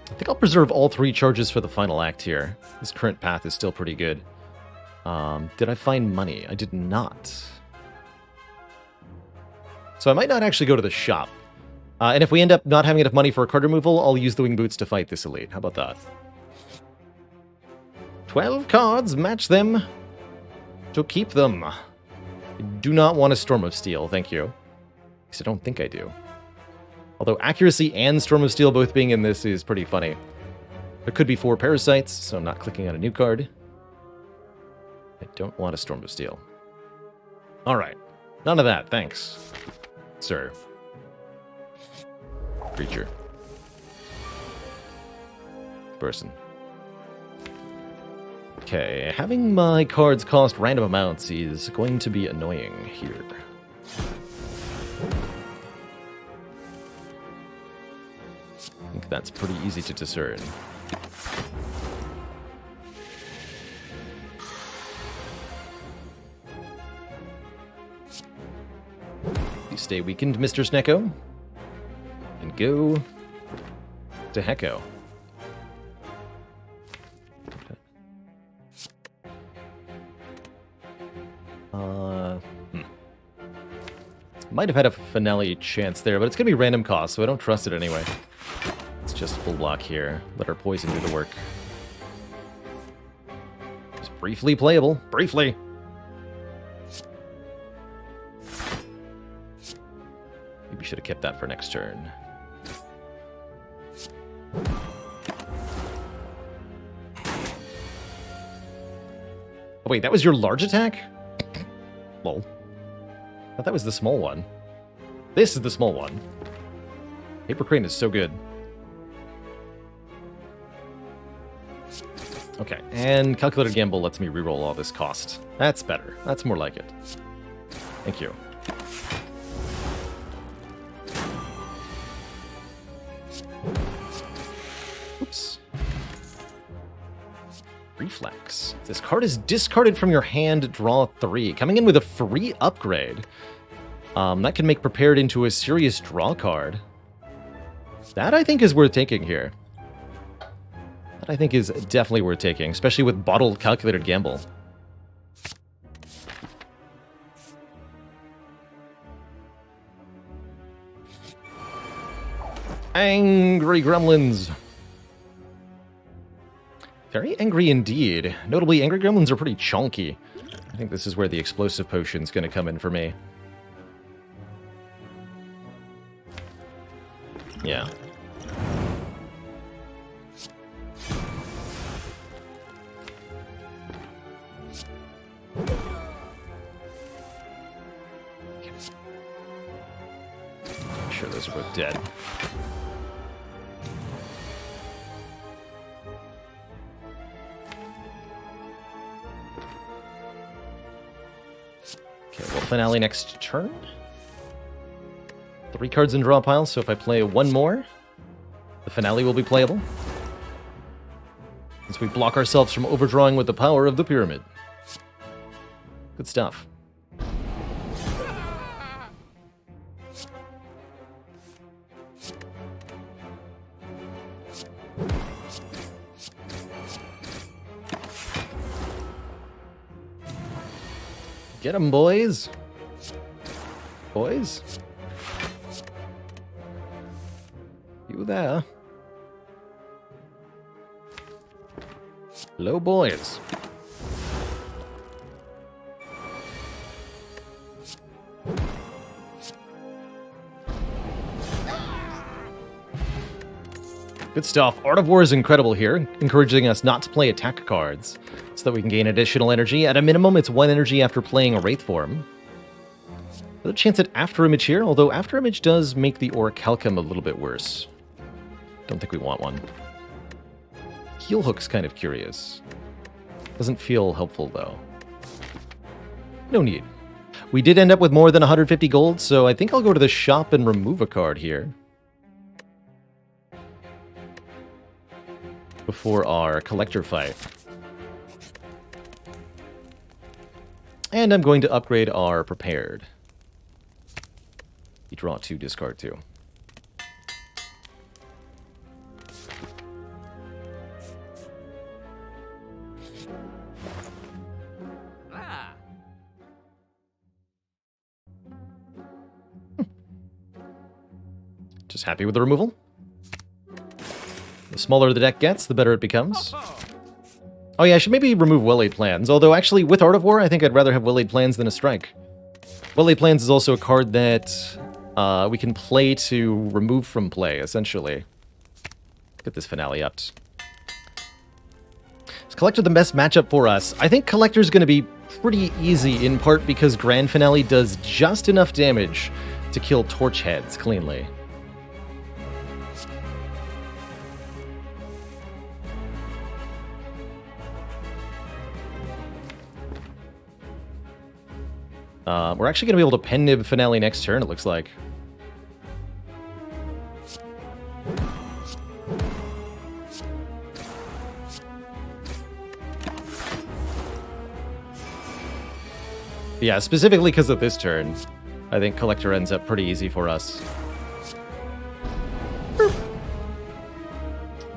I think I'll preserve all 3 charges for the final act here. This current path is still pretty good. Did I find money? I did not. So I might not actually go to the shop. And if we end up not having enough money for a card removal, I'll use the Wing Boots to fight this elite. How about that? 12 cards, match them to keep them. I do not want a Storm of Steel, thank you. At least I don't think I do. Although Accuracy and Storm of Steel both being in this is pretty funny. There could be 4 Parasites, so I'm not clicking on a new card. I don't want a Storm of Steel. Alright. None of that, thanks. Sir. Creature. Person. Okay, having my cards cost random amounts is going to be annoying here. I think that's pretty easy to discern. You stay weakened, Mr. Snecko. And go to Hecko. Might have had a finale chance there, but it's going to be random cost, so I don't trust it anyway. It's just full block here. Let our poison do the work. Just briefly playable. Briefly! Maybe should have kept that for next turn. Oh wait, that was your large attack? Lol. I thought that was the small one. This is the small one. Paper Crane is so good. Okay, and Calculated Gamble lets me reroll all this cost. That's better. That's more like it. Thank you. Oops. Reflex. This card is discarded from your hand, draw 3. Coming in with a free upgrade. That can make Prepared into a serious draw card. That, I think, is worth taking here. That, I think, is definitely worth taking, especially with bottled calculated gamble. Angry gremlins. Very angry indeed. Notably, angry gremlins are pretty chunky. I think this is where the explosive potion's going to come in for me. Yeah. I'm sure those are both dead. Okay, well, finale next turn. 3 cards in draw pile, so if I play one more, the finale will be playable. Since we block ourselves from overdrawing with the power of the pyramid. Good stuff. Get 'em, boys. Boys? You there? Hello, boys. Good stuff. Art of War is incredible here, encouraging us not to play attack cards, so that we can gain additional energy. At a minimum, it's 1 energy after playing a Wraith form. Another chance at After Image here, although After Image does make the Orichalcum a little bit worse. Don't think we want one. Heel Hook's kind of curious. Doesn't feel helpful, though. No need. We did end up with more than 150 gold, so I think I'll go to the shop and remove a card here. Before our collector fight. And I'm going to upgrade our prepared. You draw 2, discard 2. Just happy with the removal. The smaller the deck gets, the better it becomes. Oh yeah, I should maybe remove Well-Laid Plans, although actually with Art of War, I think I'd rather have Well-Laid Plans than a strike. Well-Laid Plans is also a card that we can play to remove from play, essentially. Get this finale up. Is Collector the best matchup for us? I think Collector's going to be pretty easy, in part because Grand Finale does just enough damage to kill Torch Heads cleanly. We're actually going to be able to pen nib Finale next turn, it looks like. Yeah, specifically because of this turn, I think Collector ends up pretty easy for us.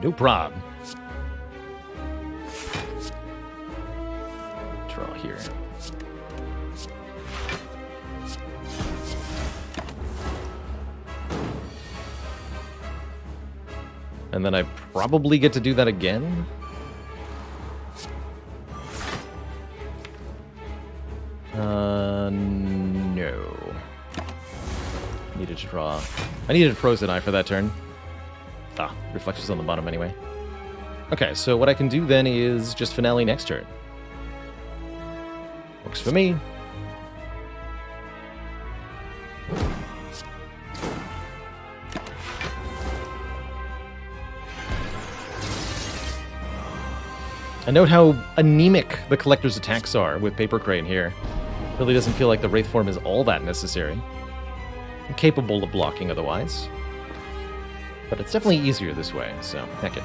No prob. Draw here. And then I probably get to do that again. No. Needed to draw. I needed Frozen Eye for that turn. Ah, Reflections on the bottom anyway. Okay, so what I can do then is just Finale next turn. Works for me. And note how anemic the Collector's attacks are with Paper Crane here. Really doesn't feel like the Wraith form is all that necessary. I'm capable of blocking otherwise. But it's definitely easier this way, so heck it.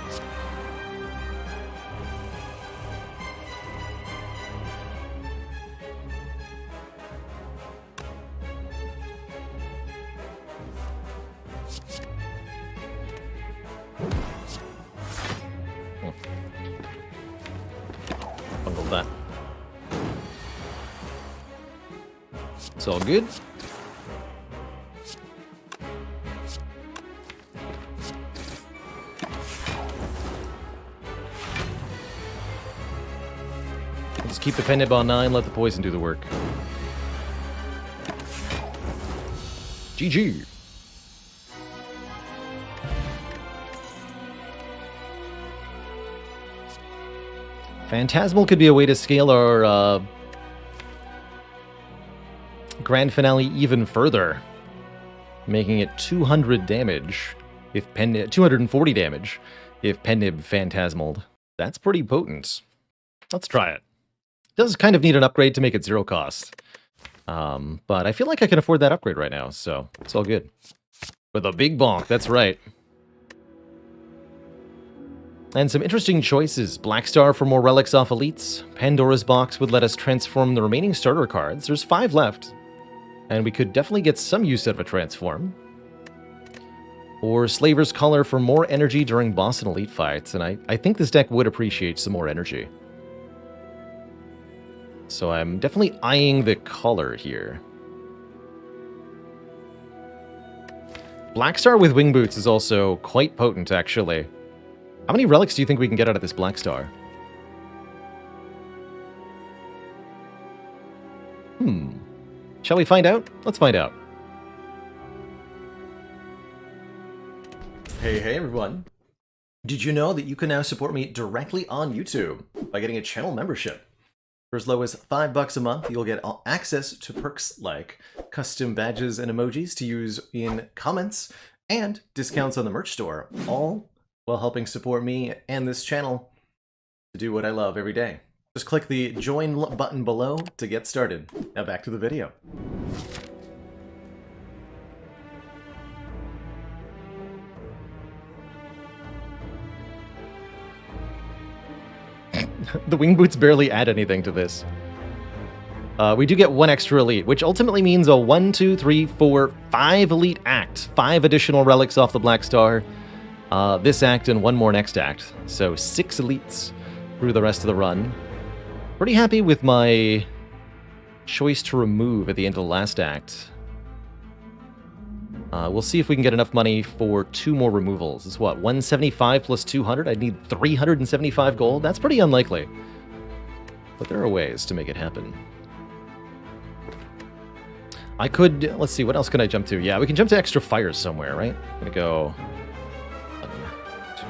It's all good. Just keep the pen nib on 9, let the poison do the work. GG. Phantasmal could be a way to scale our grand finale even further, making it 200 damage if 240 damage if pen nib phantasmaled. That's pretty potent. Let's try it. Does kind of need an upgrade to make it 0 cost. But I feel like I can afford that upgrade right now, so it's all good. With a big bonk, that's right. And some interesting choices. Black Star for more relics off elites. Pandora's Box would let us transform the remaining starter cards. There's 5 left. And we could definitely get some use out of a transform. Or Slaver's Collar for more energy during boss and elite fights. And I think this deck would appreciate some more energy. So I'm definitely eyeing the color here. Black Star with Wing Boots is also quite potent, actually. How many relics do you think we can get out of this Black Star? Shall we find out? Let's find out. Hey everyone. Did you know that you can now support me directly on YouTube by getting a channel membership? For as low as $5 a month, you'll get access to perks like custom badges and emojis to use in comments and discounts on the merch store, all while helping support me and this channel to do what I love every day. Just click the join button below to get started. Now back to the video. The Wing Boots barely add anything to this. We do get 1 extra elite, which ultimately means a 1, 2, 3, 4, 5 elite act. 5 additional relics off the Black Star. This act and 1 more next act. So 6 elites through the rest of the run. Pretty happy with my choice to remove at the end of the last act. We'll see if we can get enough money for 2 more removals. It's what, 175 plus 200? I'd need 375 gold? That's pretty unlikely. But there are ways to make it happen. I could, let's see, what else can I jump to? Yeah, we can jump to extra fires somewhere, right? I'm gonna go... 1, 2.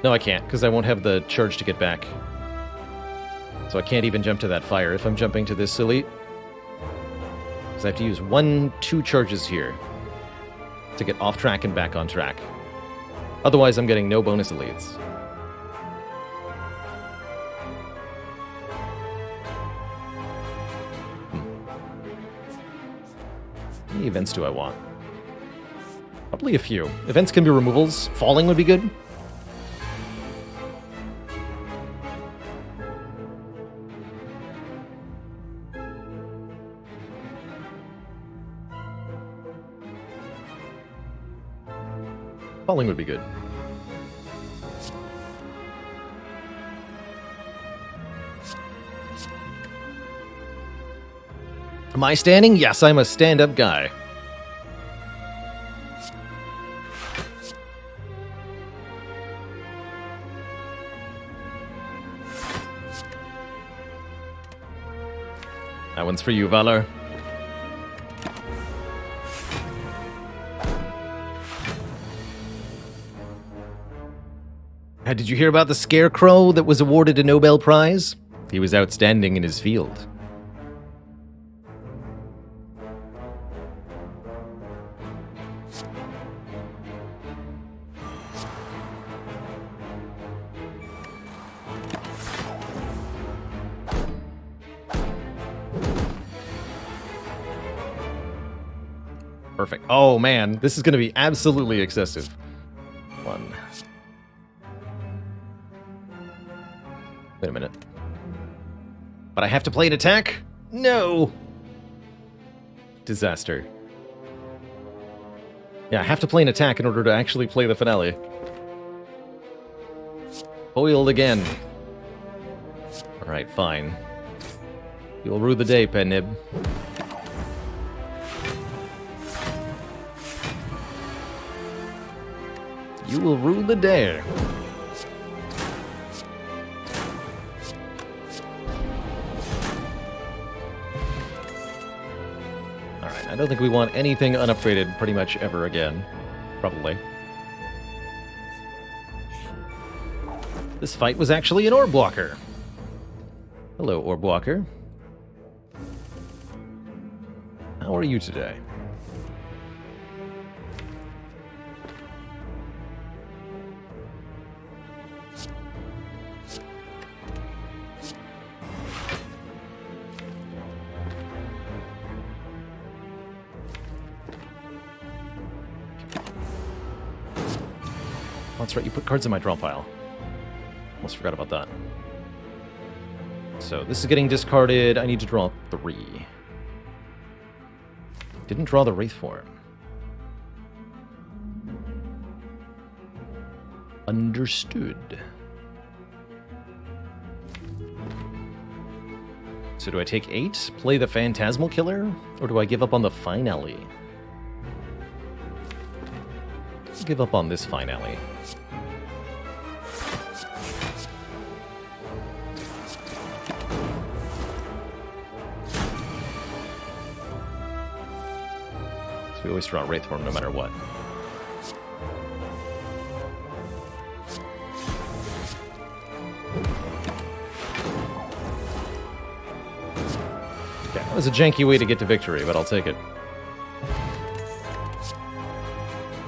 No, I can't, because I won't have the charge to get back. So I can't even jump to that fire if I'm jumping to this elite. I have to use 1, 2 charges here to get off track and back on track. Otherwise, I'm getting no bonus elites. How many events do I want? Probably a few. Events can be removals. Falling would be good. Falling would be good. Am I standing? Yes, I'm a stand-up guy. That one's for you, Valor. Did you hear about the Scarecrow that was awarded a Nobel Prize? He was outstanding in his field. Perfect. Oh man, this is going to be absolutely excessive. 1. Wait a minute. But I have to play an attack? No! Disaster. Yeah, I have to play an attack in order to actually play the finale. Foiled again. Alright, fine. You'll rue the day, Pennib. You will rue the day. Alright, I don't think we want anything unupgraded pretty much ever again. Probably. This fight was actually an Orb Walker. Hello, Orb Walker. How are you today? That's right, you put cards in my draw pile. Almost forgot about that. So this is getting discarded. I need to draw 3. Didn't draw the Wraith form. Understood. So do I take 8, play the Phantasmal Killer, or do I give up on the Finale? Let's give up on this Finale. We always draw Wraith form no matter what. Okay, that was a janky way to get to victory, but I'll take it.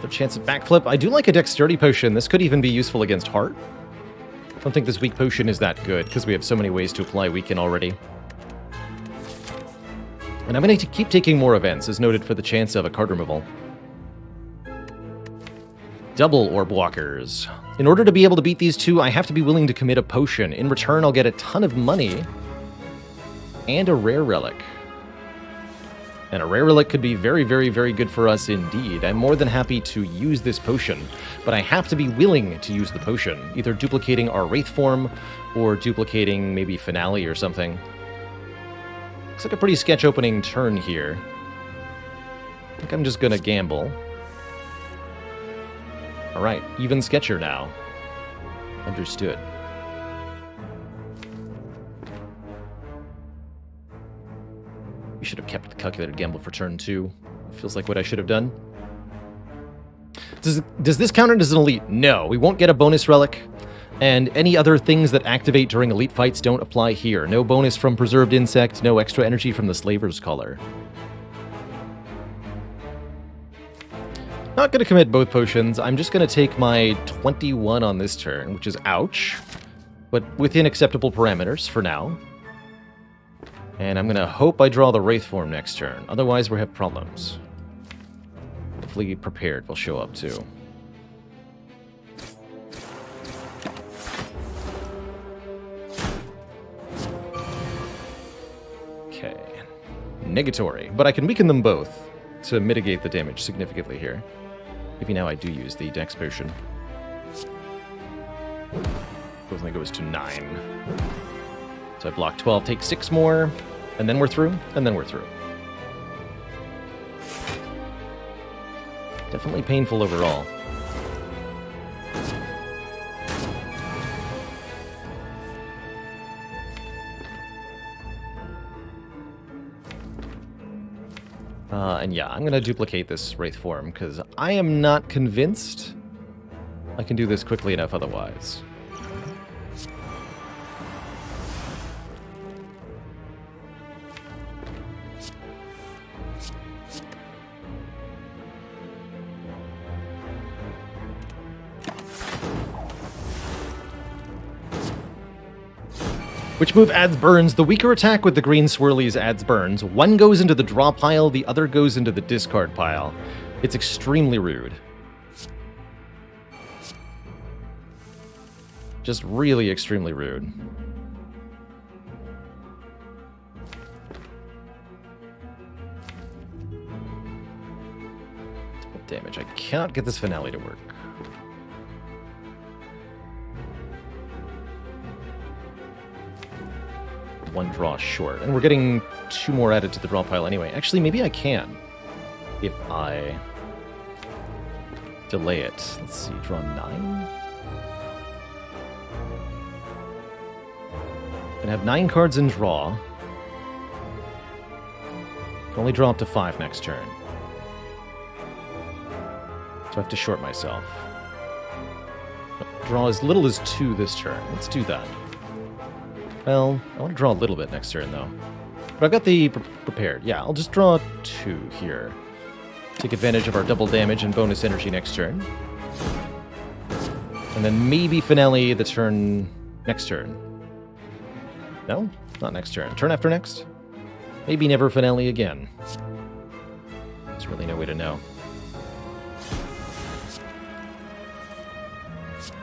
The chance at backflip. I do like a dexterity potion. This could even be useful against Heart. I don't think this weak potion is that good, because we have so many ways to apply weaken already. And I'm going to keep taking more events, as noted for the chance of a card removal. Double Orb Walkers. In order to be able to beat these two, I have to be willing to commit a potion. In return, I'll get a ton of money and a rare relic. And a rare relic could be very, very, very good for us indeed. I'm more than happy to use this potion, but I have to be willing to use the potion, either duplicating our Wraith form or duplicating maybe Finale or something. Looks like a pretty sketch opening turn here. I think I'm just gonna gamble. Alright, even sketcher now. Understood. We should have kept the calculated gamble for turn 2. Feels like what I should have done. Does this count as an elite? No, we won't get a bonus relic. And any other things that activate during elite fights don't apply here. No bonus from Preserved Insect, no extra energy from the Slaver's Collar. Not going to commit both potions. I'm just going to take my 21 on this turn, which is ouch, but within acceptable parameters for now. And I'm going to hope I draw the Wraith form next turn. Otherwise, we'll have problems. Hopefully Prepared will show up too. Okay. Negatory. But I can weaken them both to mitigate the damage significantly here. Maybe now I do use the Dex Potion. Only goes to 9. So I block 12, take 6 more, and then we're through, and then we're through. Definitely painful overall. And yeah, I'm going to duplicate this Wraith form, because I am not convinced I can do this quickly enough otherwise. Which move adds burns? The weaker attack with the green swirlies adds burns. One goes into the draw pile, the other goes into the discard pile. It's extremely rude. Just really extremely rude. What damage? I cannot get this finale to work. one draw short. And we're getting 2 more added to the draw pile anyway. Actually, maybe I can if I delay it. Let's see, draw 9. And have 9 cards in draw. Can only draw up to 5 next turn. So I have to short myself. Draw as little as 2 this turn. Let's do that. Well, I want to draw a little bit next turn, though. But I've got the prepared. Yeah, I'll just draw 2 here. Take advantage of our double damage and bonus energy next turn. And then maybe finale the turn next turn. No? Not next turn. Turn after next? Maybe never finale again. There's really no way to know.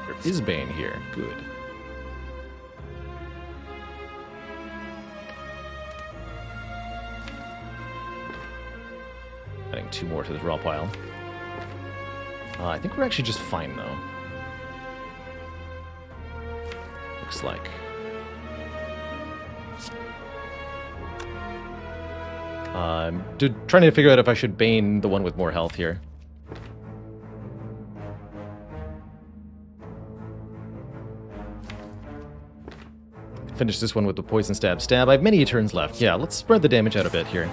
There is Bane here. Good. Adding 2 more to the draw pile. I think we're actually just fine, though. Looks like. Trying to figure out if I should Bane the one with more health here. Finish this one with the poison stab. I have many turns left. Yeah, let's spread the damage out a bit here.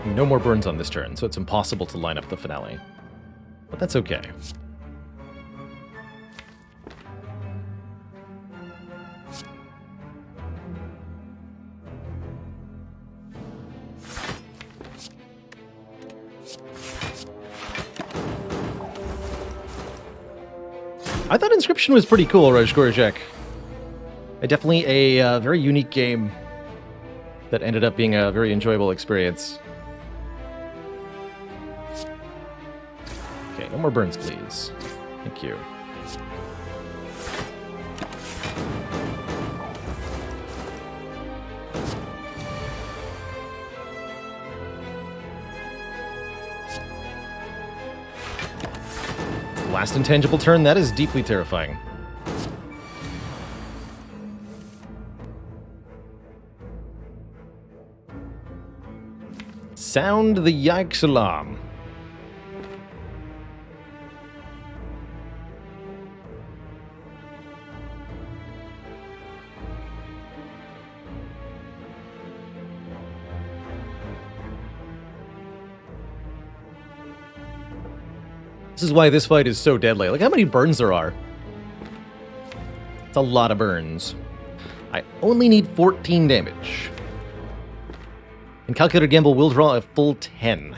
No more burns on this turn, so it's impossible to line up the finale. But that's okay. I thought Inscription was pretty cool, Rajgorjek. Definitely a very unique game that ended up being a very enjoyable experience. Okay, no more burns, please. Thank you. Last intangible turn, that is deeply terrifying. Sound the yikes alarm. This is why this fight is so deadly. Look how many burns there are. It's a lot of burns. I only need 14 damage. And Calculated Gamble will draw a full 10.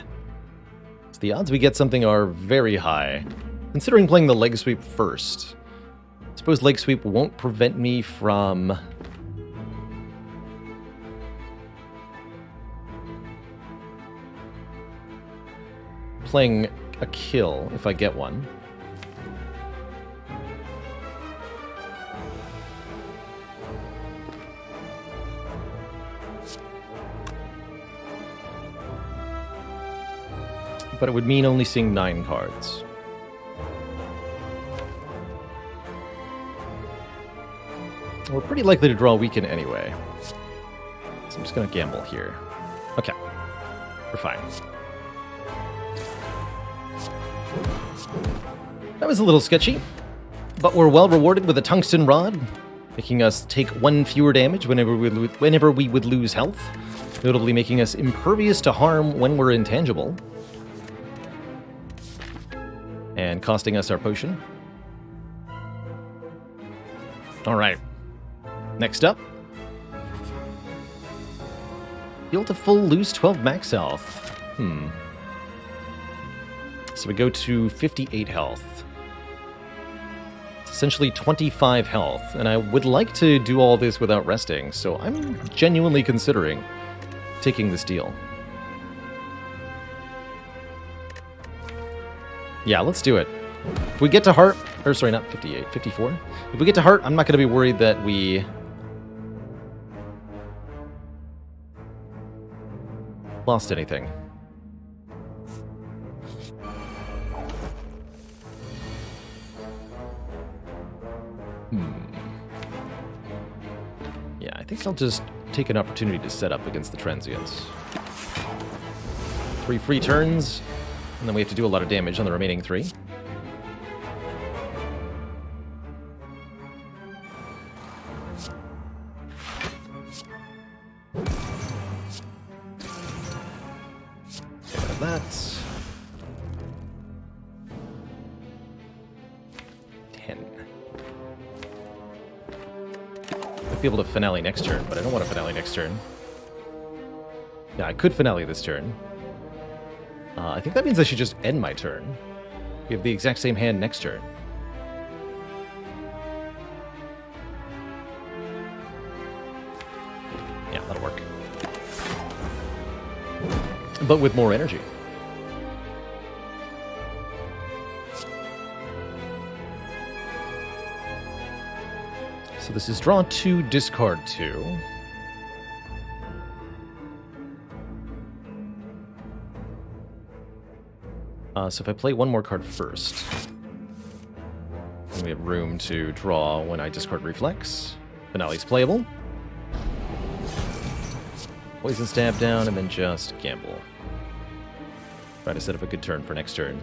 So the odds we get something are very high. Considering playing the leg sweep first. I suppose leg sweep won't prevent me from playing a kill if I get one. But it would mean only seeing 9 cards. We're pretty likely to draw a weaken anyway. So I'm just going to gamble here. Okay. We're fine. That was a little sketchy, but we're well rewarded with a tungsten rod, making us take 1 fewer damage whenever we would lose health, notably making us impervious to harm when we're intangible, and costing us our potion. Alright, next up. Heal to full, lose 12 max health. So we go to 58 health. It's essentially 25 health, and I would like to do all this without resting, so I'm genuinely considering taking this deal. Yeah, let's do it. If we get to heart, or sorry, not 58, 54. If we get to heart, I'm not going to be worried that we lost anything. think I'll just take an opportunity to set up against the transients. 3 free turns, and then we have to do a lot of damage on the remaining 3. Get rid of that. 10. I'd be able to finale next turn, but I don't want to finale next turn. Yeah, I could finale this turn. I think that means I should just end my turn. We have the exact same hand next turn. Yeah, that'll work. But with more energy. So this is draw 2, discard 2. So if I play one more card first, then we have room to draw when I discard Reflex. Finale's playable. Poison Stab down, and then just gamble. Try to set up a good turn for next turn.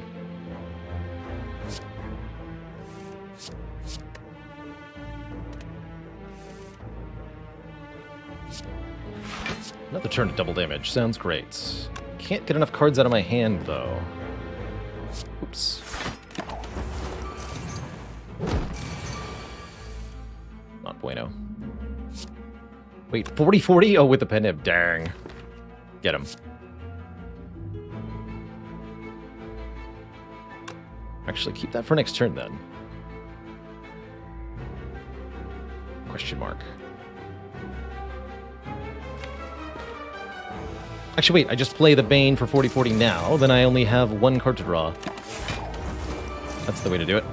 Another turn to double damage. Sounds great. Can't get enough cards out of my hand, though. Oops. Not bueno. Wait, 40-40? Oh, with the pen nib. Dang. Get him. Actually, keep that for next turn, then. Question mark. Actually, wait, I just play the Bane for 40-40 now, then I only have 1 card to draw. That's the way to do it.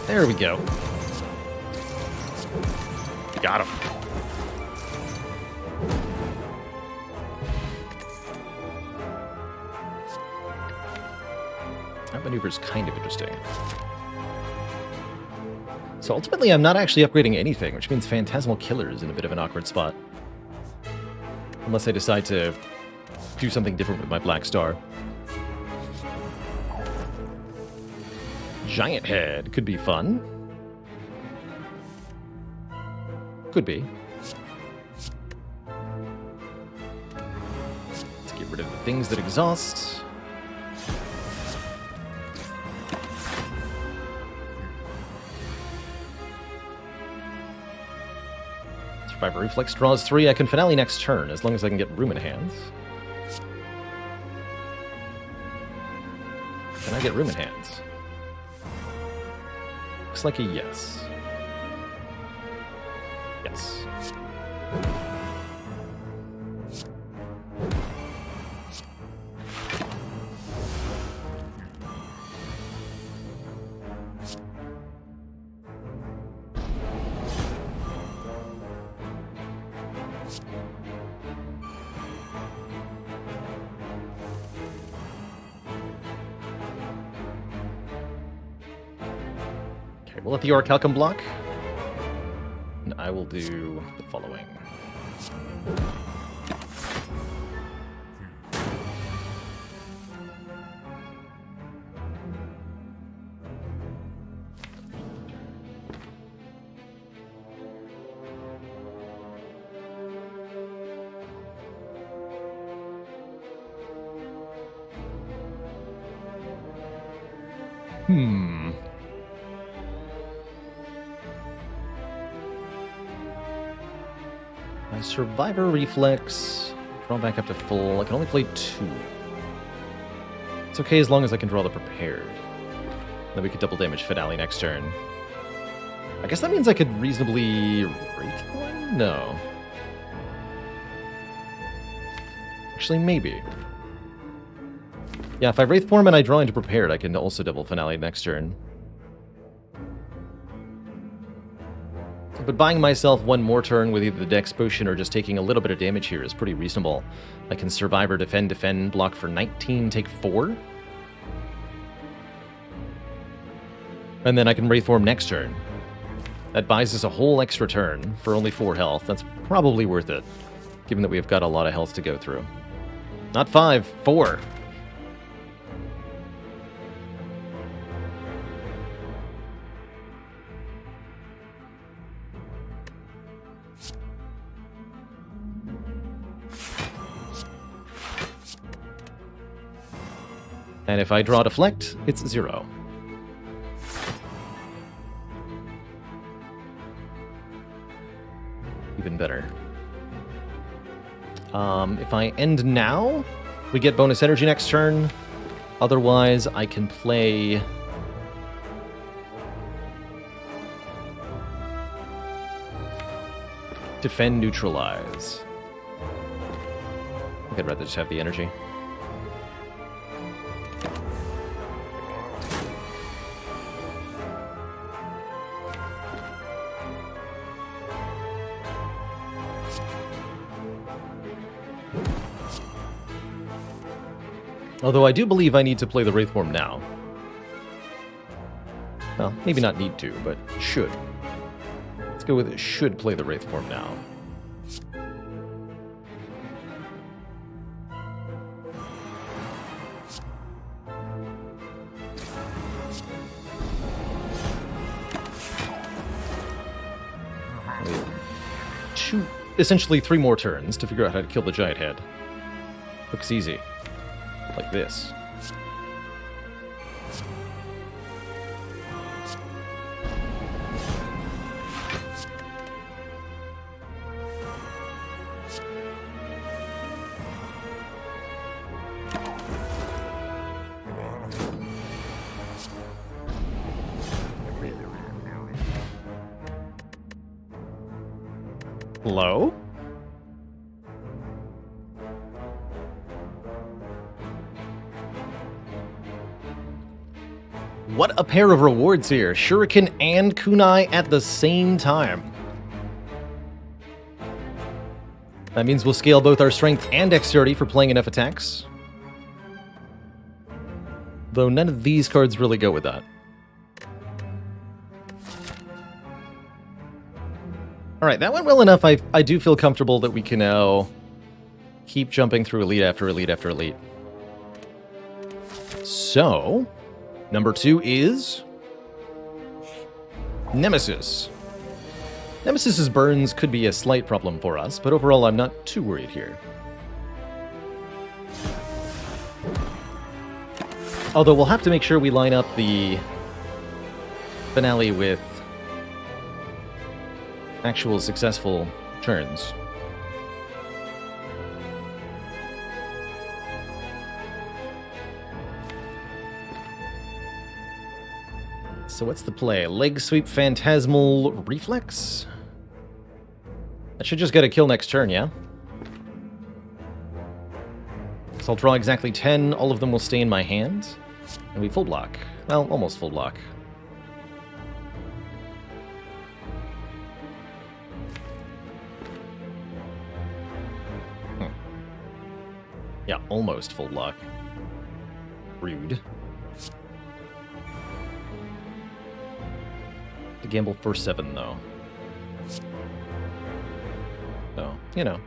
There we go. Got him. That maneuver's kind of interesting. So ultimately, I'm not actually upgrading anything, which means Phantasmal Killer is in a bit of an awkward spot. Unless I decide to do something different with my Black Star. Giant Head could be fun. Could be. Let's get rid of the things that exhaust. Survivor Reflex draws 3. I can finale next turn, as long as I can get room in hands. Can I get room in hands? Looks like a yes. Yes. We'll let the Orichalcum block, and I will do the following. My Survivor Reflex, draw back up to full. I can only play 2. It's okay as long as I can draw the Prepared. Then we could double damage Finale next turn. I guess that means I could reasonably Wraith one? No. Actually, maybe. Yeah, if I Wraith form and I draw into Prepared, I can also double Finale next turn. But buying myself 1 more turn with either the Dex Potion or just taking a little bit of damage here is pretty reasonable. I can Survivor, defend, block for 19, take 4. And then I can Wraith form next turn. That buys us a whole extra turn for only 4 health. That's probably worth it, given that we've got a lot of health to go through. Not 5, 4. And if I draw Deflect, it's 0. Even better. If I end now, we get bonus energy next turn. Otherwise, I can play... Defend, Neutralize. I think I'd rather just have the energy. Although I do believe I need to play the Wraith form now. Well, maybe not need to, but should. Let's go with it. Should play the Wraith form now. Essentially 3 more turns to figure out how to kill the giant head. Looks easy. Like this. Hello? What a pair of rewards here. Shuriken and Kunai at the same time. That means we'll scale both our strength and dexterity for playing enough attacks. Though none of these cards really go with that. Alright, that went well enough. I do feel comfortable that we can now keep jumping through elite after elite after elite. So... Number 2 is... Nemesis. Nemesis's burns could be a slight problem for us, but overall I'm not too worried here. Although we'll have to make sure we line up the finale with actual successful turns. So what's the play? Leg sweep, phantasmal, reflex? That should just get a kill next turn, yeah? So I'll draw exactly 10, all of them will stay in my hand. And we full block. Well, almost full block. Yeah, almost full block. Rude. To gamble for 7, though. So, you know.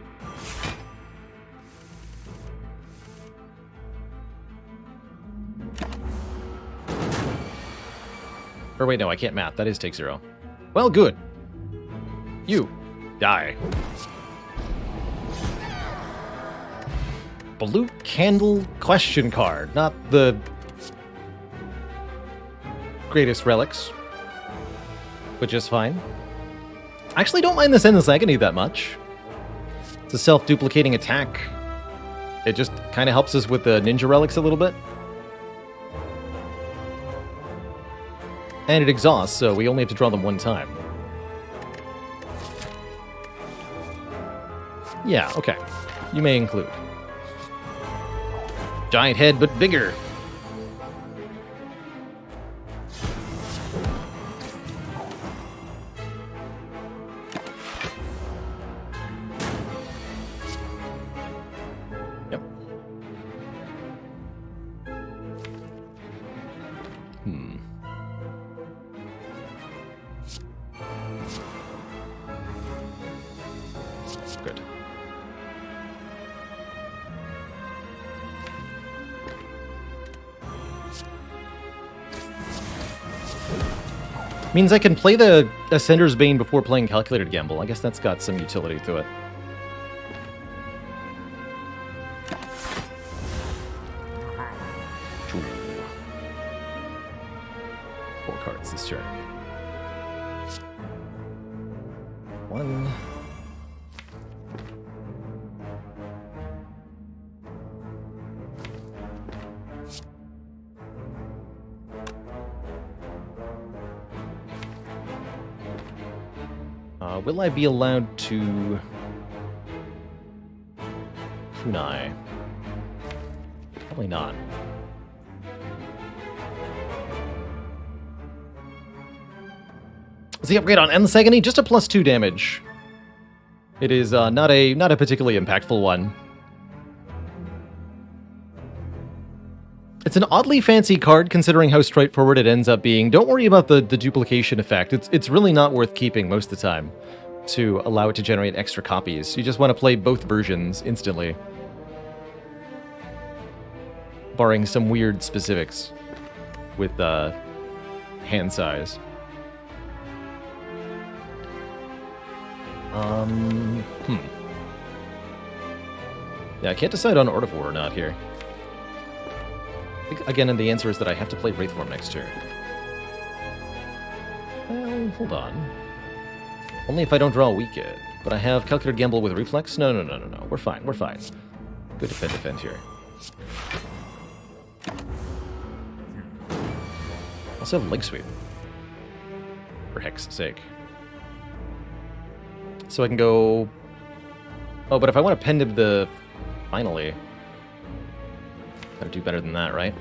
Or wait, no, I can't math. That is take 0. Well, good. You. Die. Blue candle question card. Not the greatest relics. But just fine. I actually don't mind this Endless Agony that much. It's a self-duplicating attack. It just kind of helps us with the ninja relics a little bit. And it exhausts, so we only have to draw them 1 time. Yeah, okay. You may include. Giant head, but bigger. Good. Means I can play the Ascender's Bane before playing Calculated Gamble. I guess that's got some utility to it. Ooh. 4 cards this turn. 1. Will I be allowed to kunai? Probably not. Is the upgrade on Endless Agony? Just a +2 damage. It is not a particularly impactful one. It's an oddly fancy card considering how straightforward it ends up being. Don't worry about the duplication effect. It's really not worth keeping most of the time to allow it to generate extra copies. You just want to play both versions instantly. Barring some weird specifics with hand size. Yeah, I can't decide on Art of War or not here. I think, again, the answer is that I have to play Wraith form next turn. Well, hold on. Only if I don't draw a weekend. But I have Calculated Gamble with Reflex? No. We're fine, we're fine. Good defend here. Also have Leg Sweep. For heck's sake. So I can go... Oh, but if I want to Pendib the... Finally... Gotta do better than that, right?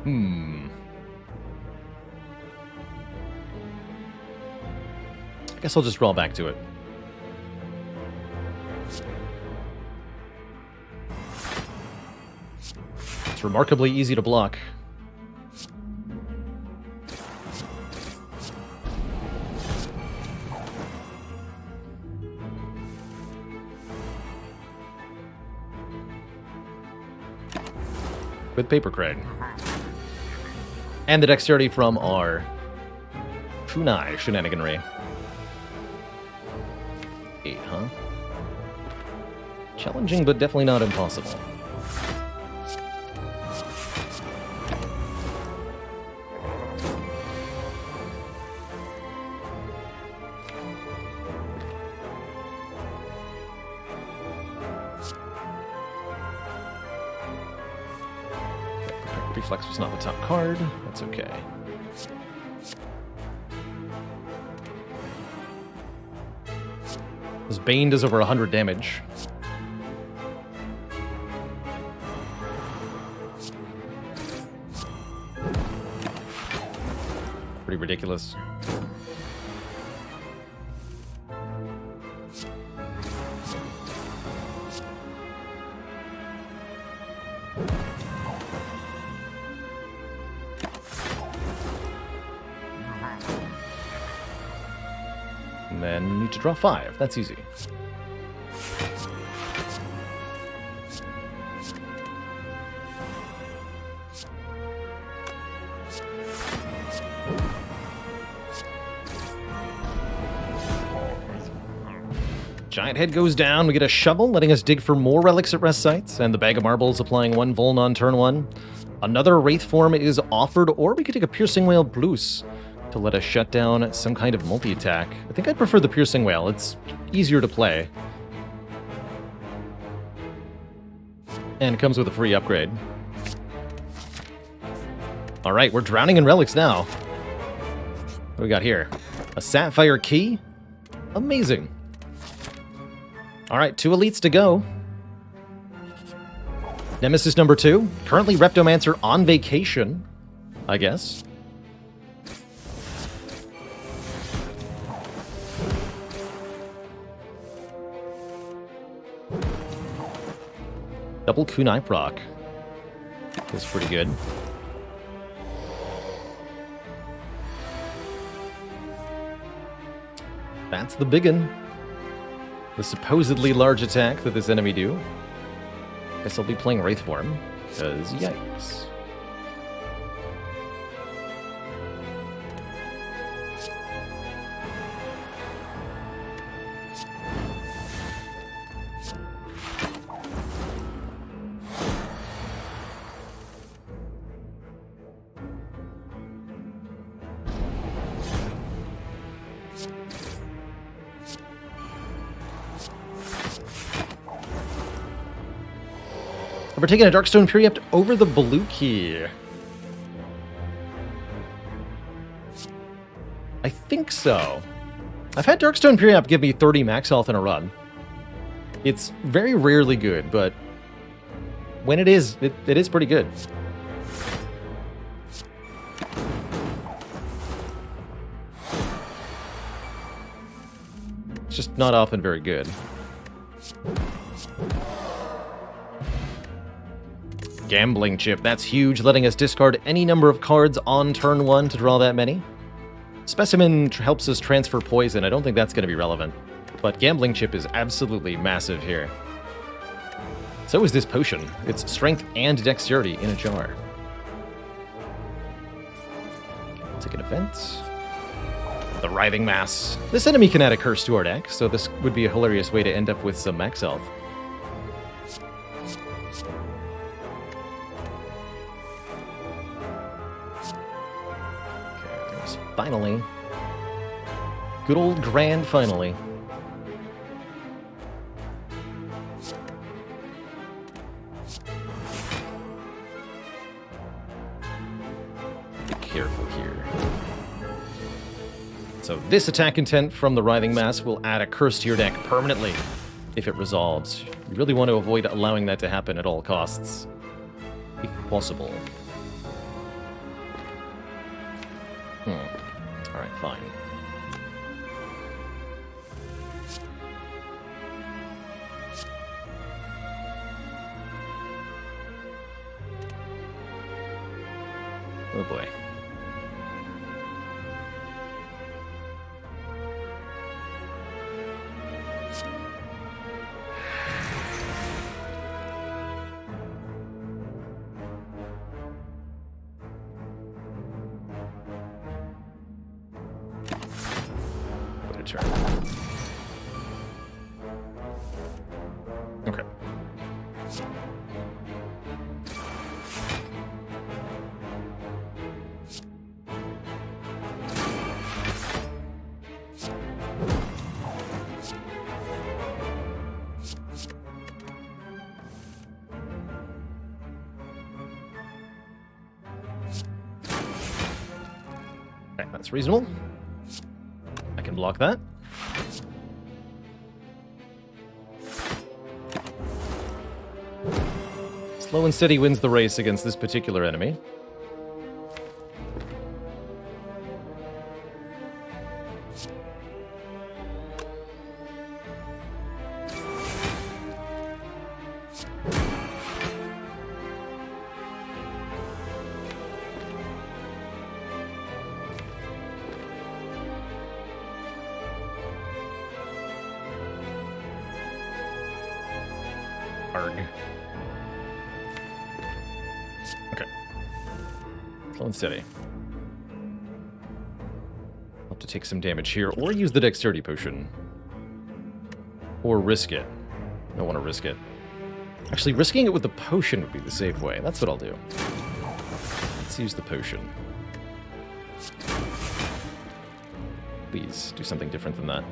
I guess I'll just draw back to it. It's remarkably easy to block. With Paper Crag. And the dexterity from our Kunai shenaniganry. 8, huh? Challenging, but definitely not impossible. Reflex was not the top card. That's okay. This Bane does over 100 damage. Pretty ridiculous. And then need to draw 5. That's easy. Giant Head goes down. We get a shovel, letting us dig for more relics at rest sites, and the Bag of Marbles applying 1 Vuln on turn 1. Another Wraith form is offered, or we could take a Piercing Whale Plus to let us shut down some kind of multi-attack. I think I'd prefer the Piercing Whale. It's easier to play. And comes with a free upgrade. Alright, we're drowning in relics now. What do we got here? A Sapphire Key? Amazing. Alright, 2 elites to go. Nemesis number 2. Currently Reptomancer on vacation, I guess. Double Kunai proc. That's pretty good. That's the biggin. The supposedly large attack that this enemy do. Guess I'll be playing Wraith form, because yikes. We're taking a Darkstone Periapt over the blue key. I think so. I've had Darkstone Periapt give me 30 max health in a run. It's very rarely good, but when it is, it is pretty good. It's just not often very good. Gambling Chip, that's huge, letting us discard any number of cards on turn 1 to draw that many. Specimen helps us transfer poison. I don't think that's going to be relevant. But Gambling Chip is absolutely massive here. So is this potion. It's strength and dexterity in a jar. Take an event. The Writhing Mass. This enemy can add a curse to our deck, so this would be a hilarious way to end up with some max health. Finally. Good old grand finally. Be careful here. So this attack intent from the Writhing Mass will add a curse to your deck permanently if it resolves. You really want to avoid allowing that to happen at all costs, if possible. Alright, fine. Oh boy. Turn. Okay. Okay, that's reasonable. I can block that. Slow and steady wins the race against this particular enemy. Arg. Okay. Slow and steady. I'll have to take some damage here, or use the dexterity potion. Or risk it. I don't want to risk it. Actually, risking it with the potion would be the safe way. That's what I'll do. Let's use the potion. Please, do something different than that.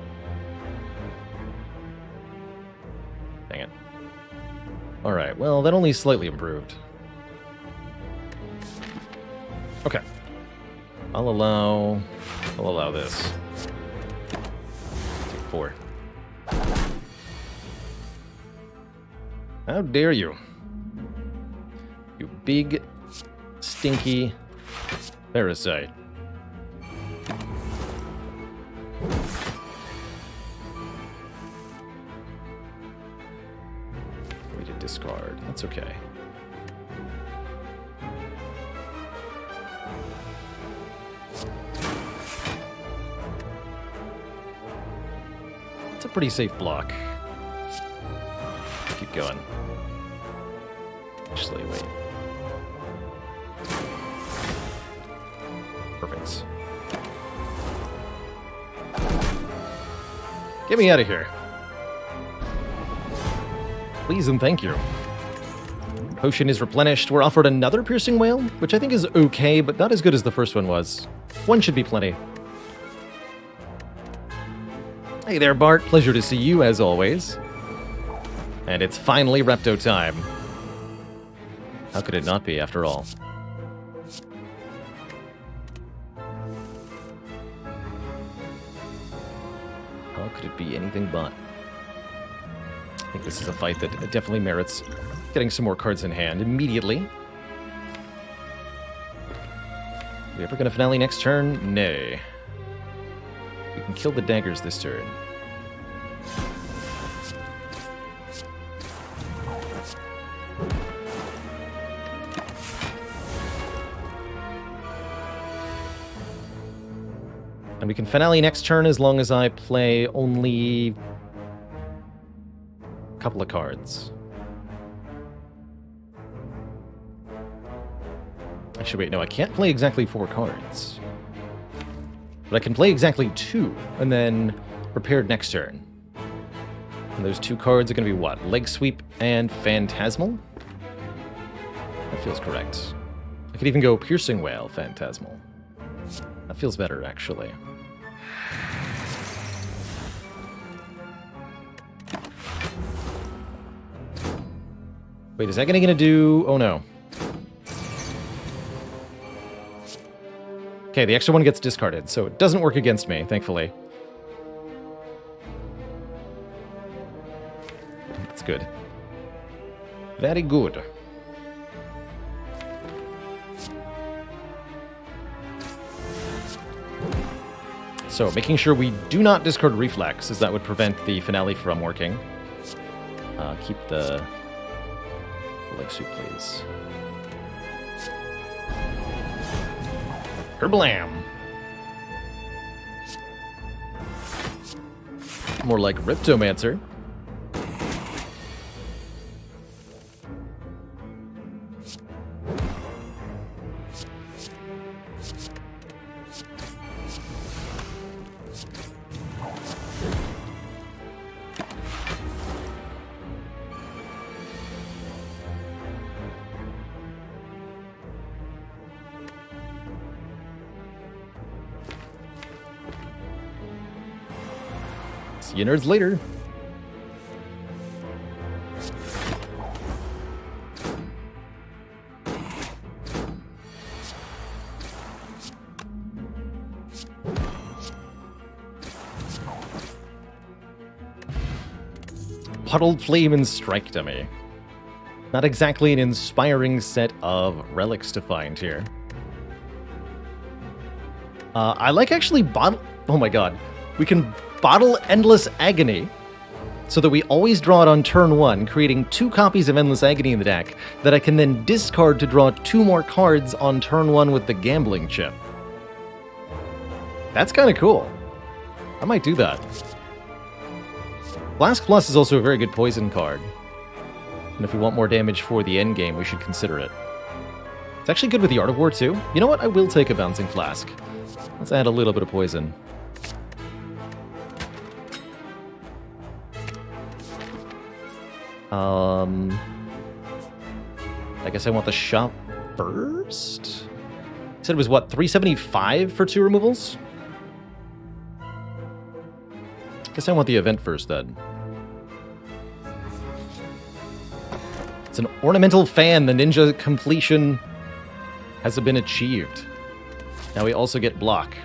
Dang it. Alright, well, that only slightly improved. Okay. I'll allow this. Take 4. How dare you? You big, stinky parasite. We did discard. That's okay. It's a pretty safe block. Keep going. Actually, wait. Perfect. Get me out of here. Please and thank you. Potion is replenished. We're offered another Piercing Wail, which I think is okay, but not as good as the first one was. One should be plenty. Hey there, Bart. Pleasure to see you, as always. And it's finally Repto time. How could it not be, after all? How could it be anything but? I think this is a fight that definitely merits getting some more cards in hand immediately. Are we ever going to finale next turn? Nay. We can kill the daggers this turn. And we can finale next turn as long as I play only a couple of cards. Actually, wait, no, I can't play exactly 4 cards. But I can play exactly 2, and then prepared next turn. And those 2 cards are going to be what? Leg Sweep and Phantasmal? That feels correct. I could even go Piercing Wail, Phantasmal. That feels better, actually. Wait, is that going to do... Oh, no. Okay, the extra one gets discarded, so it doesn't work against me, thankfully. That's good. Very good. So, making sure we do not discard Reflex, as that would prevent the finale from working. Keep the leg suit, please. Kerblam! More like Riptomancer. See you nerds later. Puddled Flame and Strike Dummy. Not exactly an inspiring set of relics to find here. I like actually bottle... Oh my god. We can bottle Endless Agony so that we always draw it on turn 1, creating 2 copies of Endless Agony in the deck that I can then discard to draw 2 more cards on turn 1 with the Gambling Chip. That's kind of cool. I might do that. Blast Plus is also a very good poison card. And if we want more damage for the endgame, we should consider it. It's actually good with the Art of War too. You know what? I will take a Bouncing Flask. Let's add a little bit of poison. I guess I want the shop first? You said it was, what, 375 for 2 removals? Guess I want the event first, then. It's an ornamental fan. The ninja completion has been achieved. Now we also get block.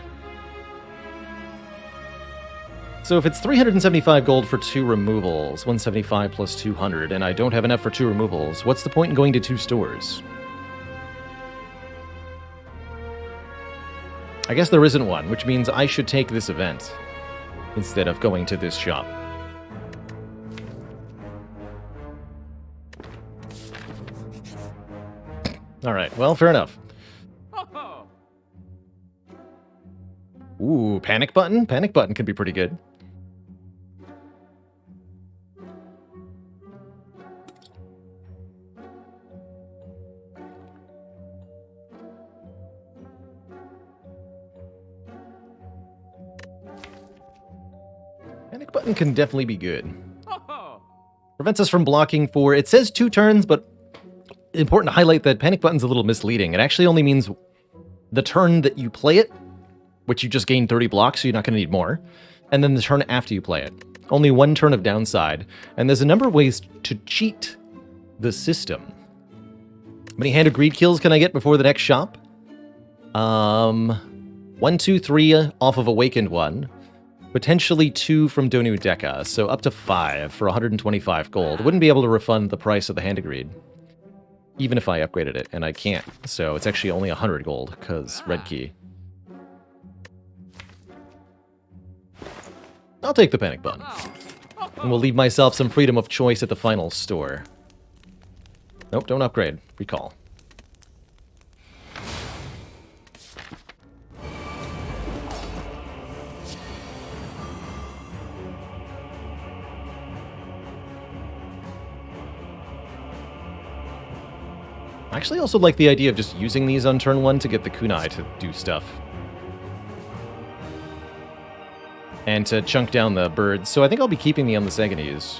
So if it's 375 gold for 2 removals, 175 plus 200, and I don't have enough for 2 removals, what's the point in going to 2 stores? I guess there isn't one, which means I should take this event instead of going to this shop. Alright, well, fair enough. Ooh, Panic Button? Panic Button could be pretty good. Panic button can definitely be good. Prevents us from blocking for, it says 2 turns, but important to highlight that panic button's a little misleading. It actually only means the turn that you play it, which you just gain 30 blocks, so you're not going to need more, and then the turn after you play it. Only 1 turn of downside, and there's a number of ways to cheat the system. How many Hand of Greed kills can I get before the next shop? 1, 2, 3 off of Awakened 1. Potentially 2 from Donu Deka, so up to 5 for 125 gold. Wouldn't be able to refund the price of the Hand of Greed, even if I upgraded it, and I can't. So it's actually only 100 gold, because red key. I'll take the panic button. And we'll leave myself some freedom of choice at the final store. Nope, don't upgrade. Recall. I actually also like the idea of just using these on turn 1 to get the kunai to do stuff. And to chunk down the birds, so I think I'll be keeping the Unlesaganese.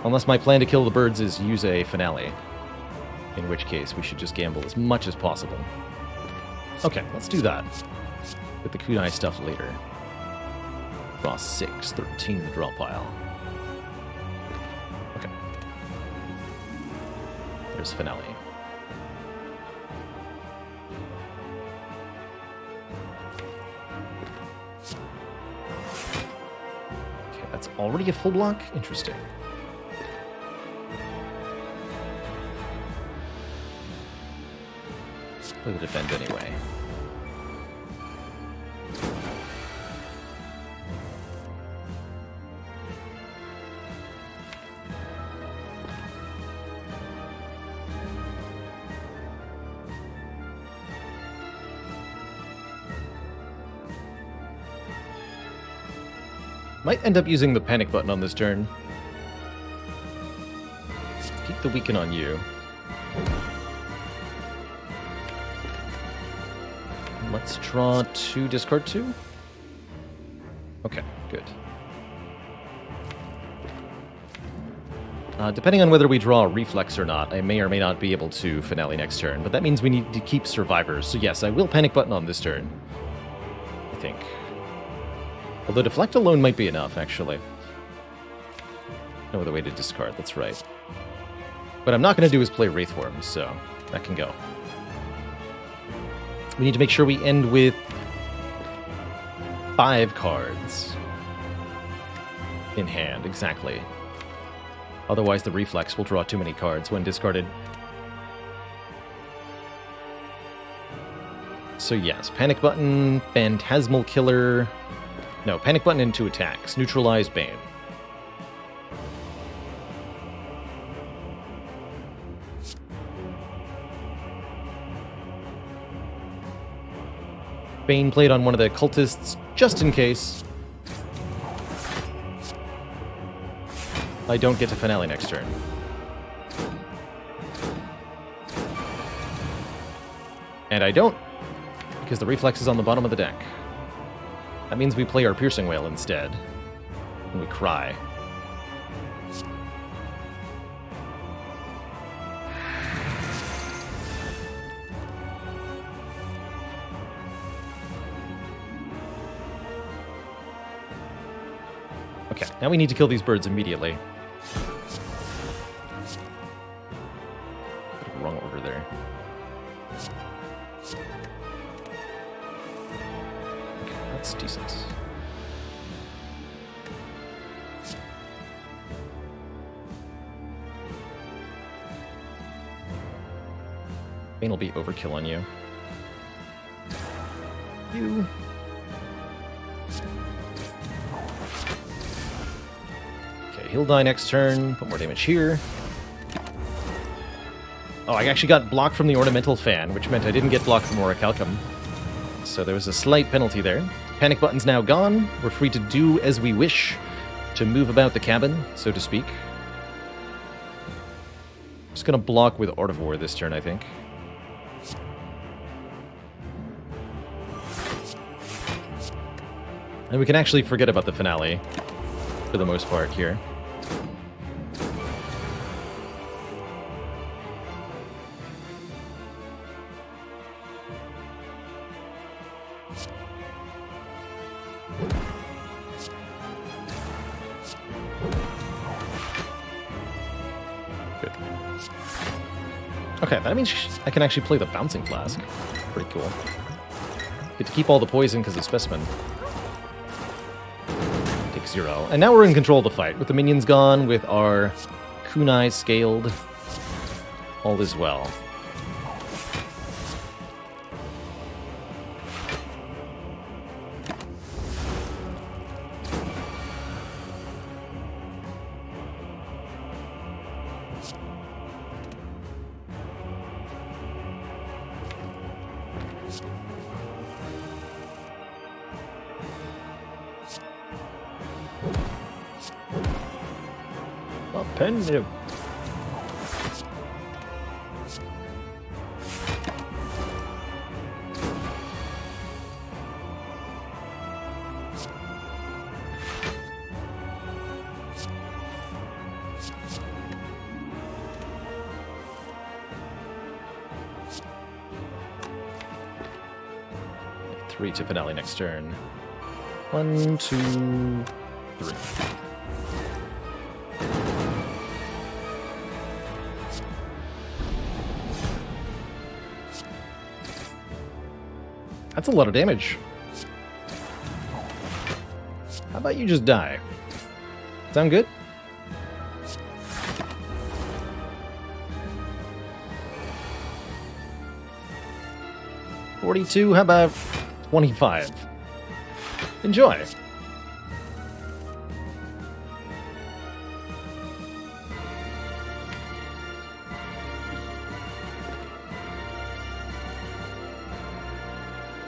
Unless my plan to kill the birds is use a finale. In which case, we should just gamble as much as possible. Okay, let's do that. Get the kunai stuff later. Draw 6, 13 in the draw pile. Okay. There's finale. Okay, that's already a full block? Interesting. Play the defend anyway. Might end up using the panic button on this turn. Keep the weaken on you. Let's draw 2, discard 2. Okay, good. Depending on whether we draw a reflex or not, I may or may not be able to finale next turn, but that means we need to keep survivors. So yes, I will panic button on this turn. I think. Although deflect alone might be enough, actually. No other way to discard, that's right. What I'm not going to do is play Wraith Forms, so that can go. We need to make sure we end with 5 cards in hand, exactly. Otherwise the reflex will draw too many cards when discarded. So yes, panic button, phantasmal killer... No, panic button and 2 attacks. Neutralize Bane. Bane played on one of the cultists, just in case. I don't get to finale next turn. And I don't, because the reflex is on the bottom of the deck. That means we play our Piercing Wail instead. And we cry. Okay, now we need to kill these birds immediately. Bit of a wrong order there. Okay, that's decent. Bane will be overkill on you. You. He'll die next turn, put more damage here. Oh, I actually got blocked from the Ornamental Fan, which meant I didn't get blocked from Orichalcum. So there was a slight penalty there. Panic button's now gone. We're free to do as we wish, to move about the cabin, so to speak. Just gonna block with Art of War this turn, I think. And we can actually forget about the finale for the most part here. Okay, that means I can actually play the Bouncing Flask. Pretty cool. Get to keep all the poison because of Specimen. Take 0. And now we're in control of the fight. With the minions gone, with our kunai scaled, all is well. Pensive. Three to finale next turn. 1, 2, 3. That's a lot of damage. How about you just die? Sound good? $42, how about 25? Enjoy.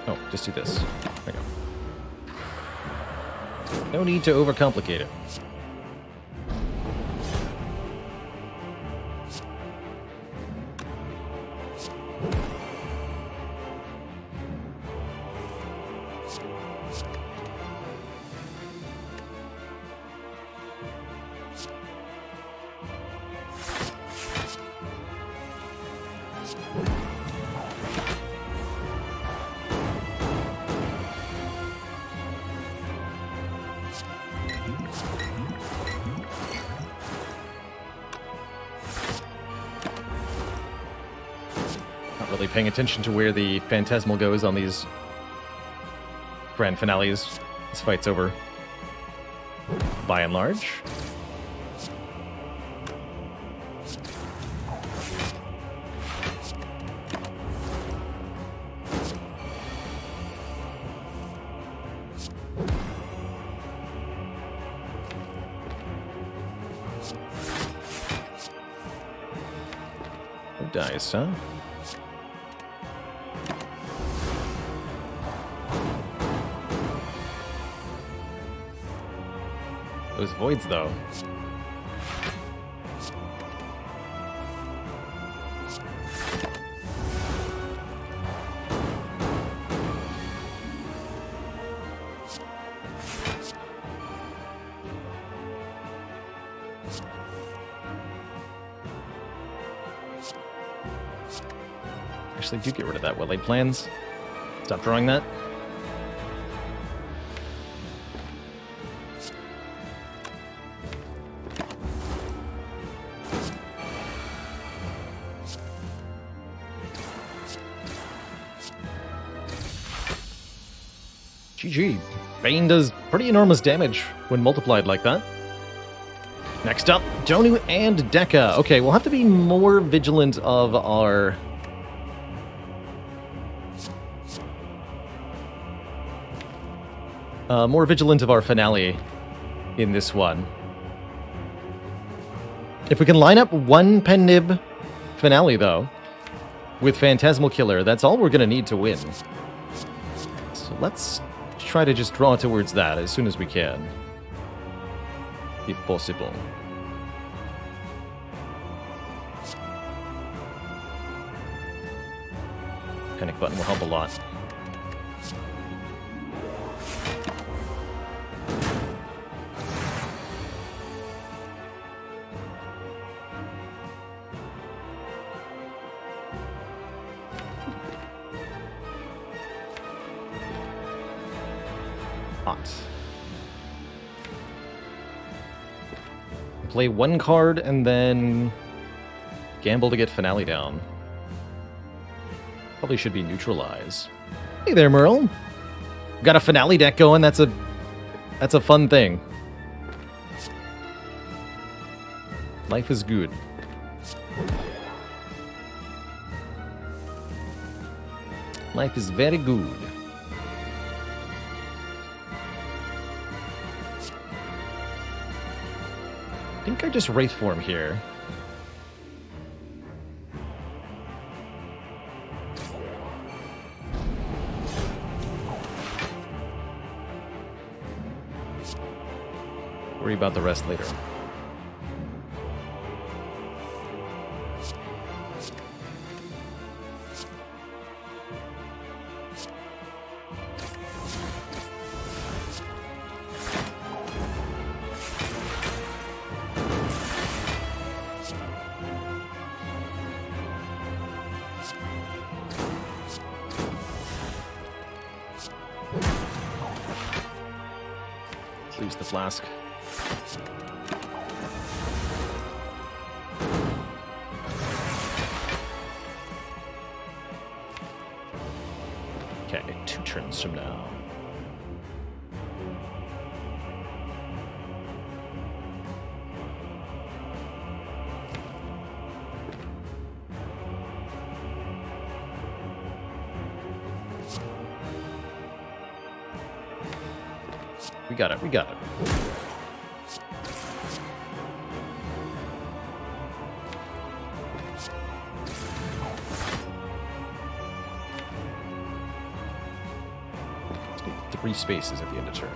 Oh, just do this. There you go. No need to overcomplicate it. Really paying attention to where the Phantasmal goes on these grand finales. This fight's over, by and large. No dice, huh? Those voids, though. Actually, do get rid of that well-laid plans. Stop drawing that. GG. Bane does pretty enormous damage when multiplied like that. Next up, Donu and Deka. Okay, we'll have to be more vigilant of our... finale in this one. If we can line up one Pen Nib finale, though, with Phantasmal Killer, that's all we're going to need to win. So let's try to just draw towards that as soon as we can, if possible. Panic button will help a lot. Hot. Play one card and then gamble to get Finale down. Probably should be Neutralize. Hey there, Merle. Got a Finale deck going. That's a fun thing. Life is good. Life is very good. I think I just Wraith form here. Worry about the rest later. Let's use the flask. Okay, 2 turns from now. We got it, we got it. Let's do 3 spaces at the end of turn.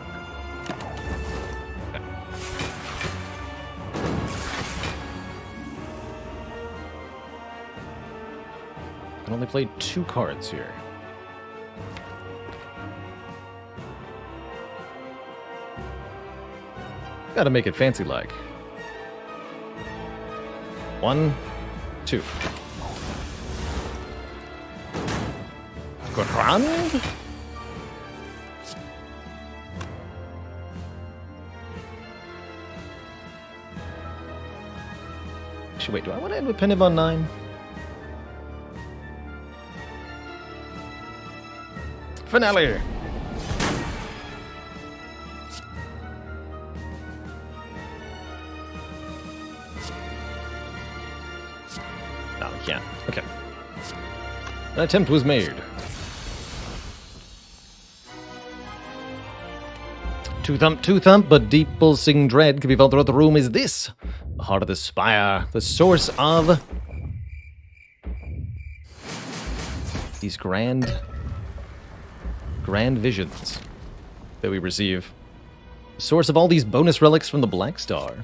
Okay. I can only play 2 cards here. Gotta make it fancy-like. 1, 2. Grand? Actually, wait, do I want to end with Penib on 9? Finale! No, we can't. Okay. An attempt was made. Two thump, but deep pulsing dread can be felt throughout the room. Is this the heart of the spire, the source of these grand visions that we receive? The source of all these bonus relics from the Black Star.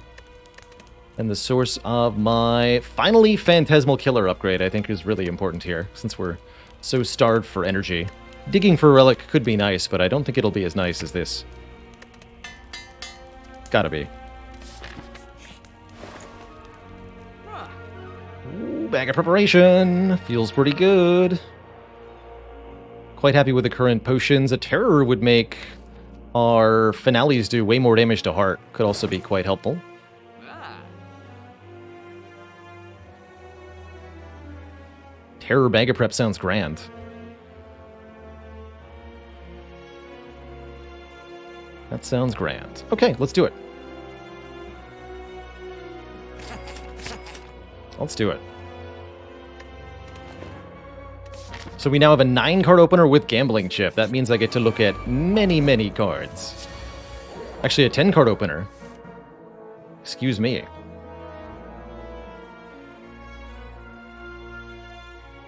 And the source of my, finally, Phantasmal Killer upgrade, I think is really important here, since we're so starved for energy. Digging for a relic could be nice, but I don't think it'll be as nice as this. Gotta be. Ooh, bag of preparation. Feels pretty good. Quite happy with the current potions. A terror would make our finales do way more damage to heart. Could also be quite helpful. Terror bag of prep sounds grand. That sounds grand. Okay, let's do it. Let's do it. So we now have a 9-card opener with Gambling Chip. That means I get to look at many, many cards. Actually, a 10-card opener. Excuse me.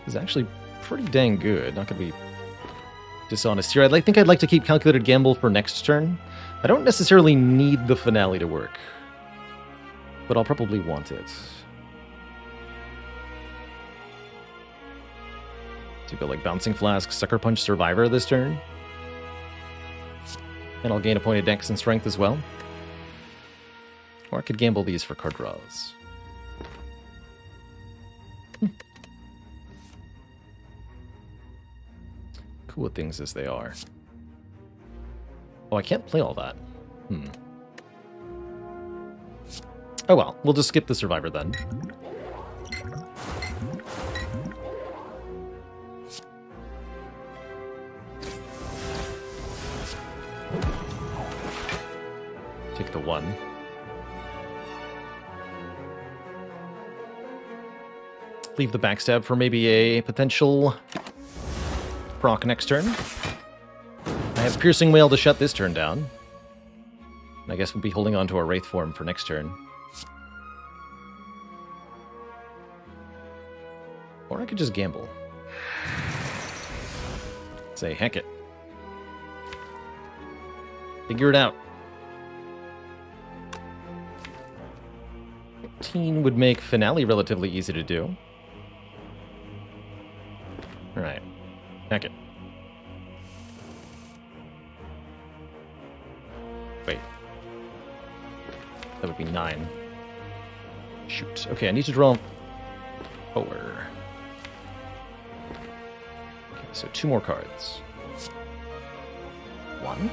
Is actually pretty dang good. Not gonna be dishonest here. I think I'd like to keep Calculated Gamble for next turn. I don't necessarily need the finale to work, but I'll probably want it. To go like Bouncing Flask, Sucker Punch, Survivor this turn. And I'll gain a point of Dex and Strength as well. Or I could gamble these for card draws. Cool things as they are. Oh, I can't play all that. Oh well, we'll just skip the Survivor then. Take the 1. Leave the backstab for maybe a potential proc next turn. I have Piercing Wail to shut this turn down. I guess we'll be holding on to our Wraith form for next turn. Or I could just gamble. Say, heck it. Figure it out. 15 would make Finale relatively easy to do. Alright. Heck it. Wait. That would be 9. Shoot. Okay, I need to draw 4. Okay, so 2 more cards. 1.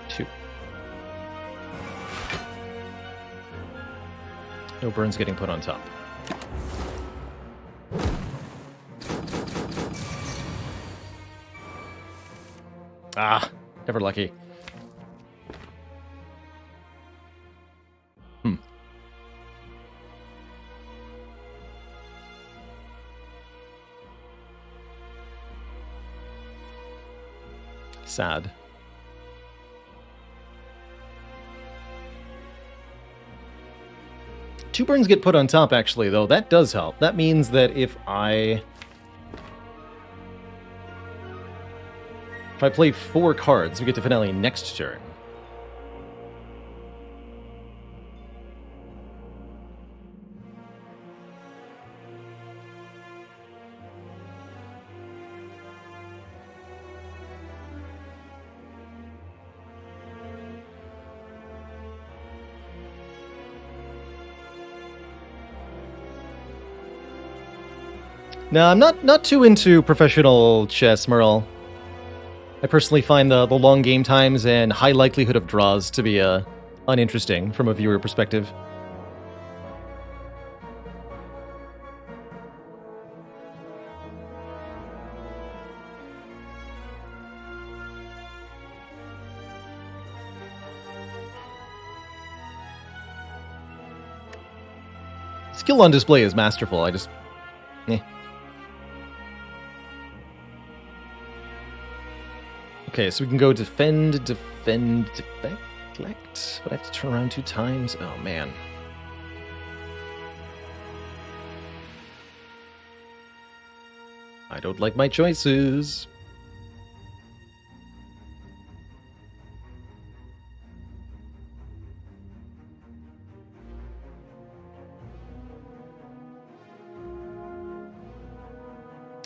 2. No burns getting put on top. Ah, never lucky. Sad. Two burns get put on top, actually, though. That does help. That means that if I play 4 cards, we get to Finale next turn. No, I'm not too into professional chess, Merle. I personally find the long game times and high likelihood of draws to be uninteresting from a viewer perspective. Skill on display is masterful. I just... Okay, so we can go defend, deflect, but I have to turn around 2 times. Oh, man. I don't like my choices.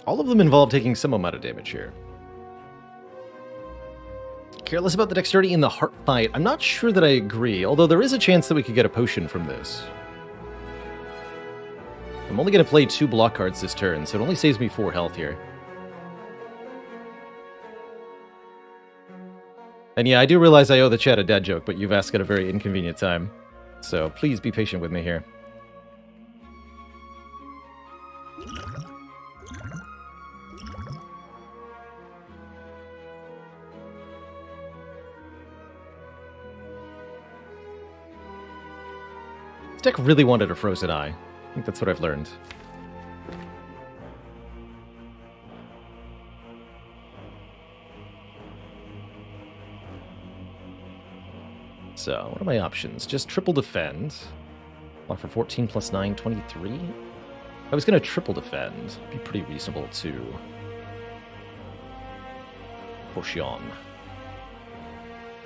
All of them involve taking some amount of damage here. Careless about the dexterity in the heart fight. I'm not sure that I agree, although there is a chance that we could get a potion from this. I'm only going to play 2 block cards this turn, so it only saves me 4 health here. And yeah, I do realize I owe the chat a dad joke, but you've asked at a very inconvenient time. So please be patient with me here. This deck really wanted a Frozen Eye. I think that's what I've learned. So, what are my options? Just triple defend. Block for 14 plus 9, 23. I was going to triple defend. Be pretty reasonable to push on.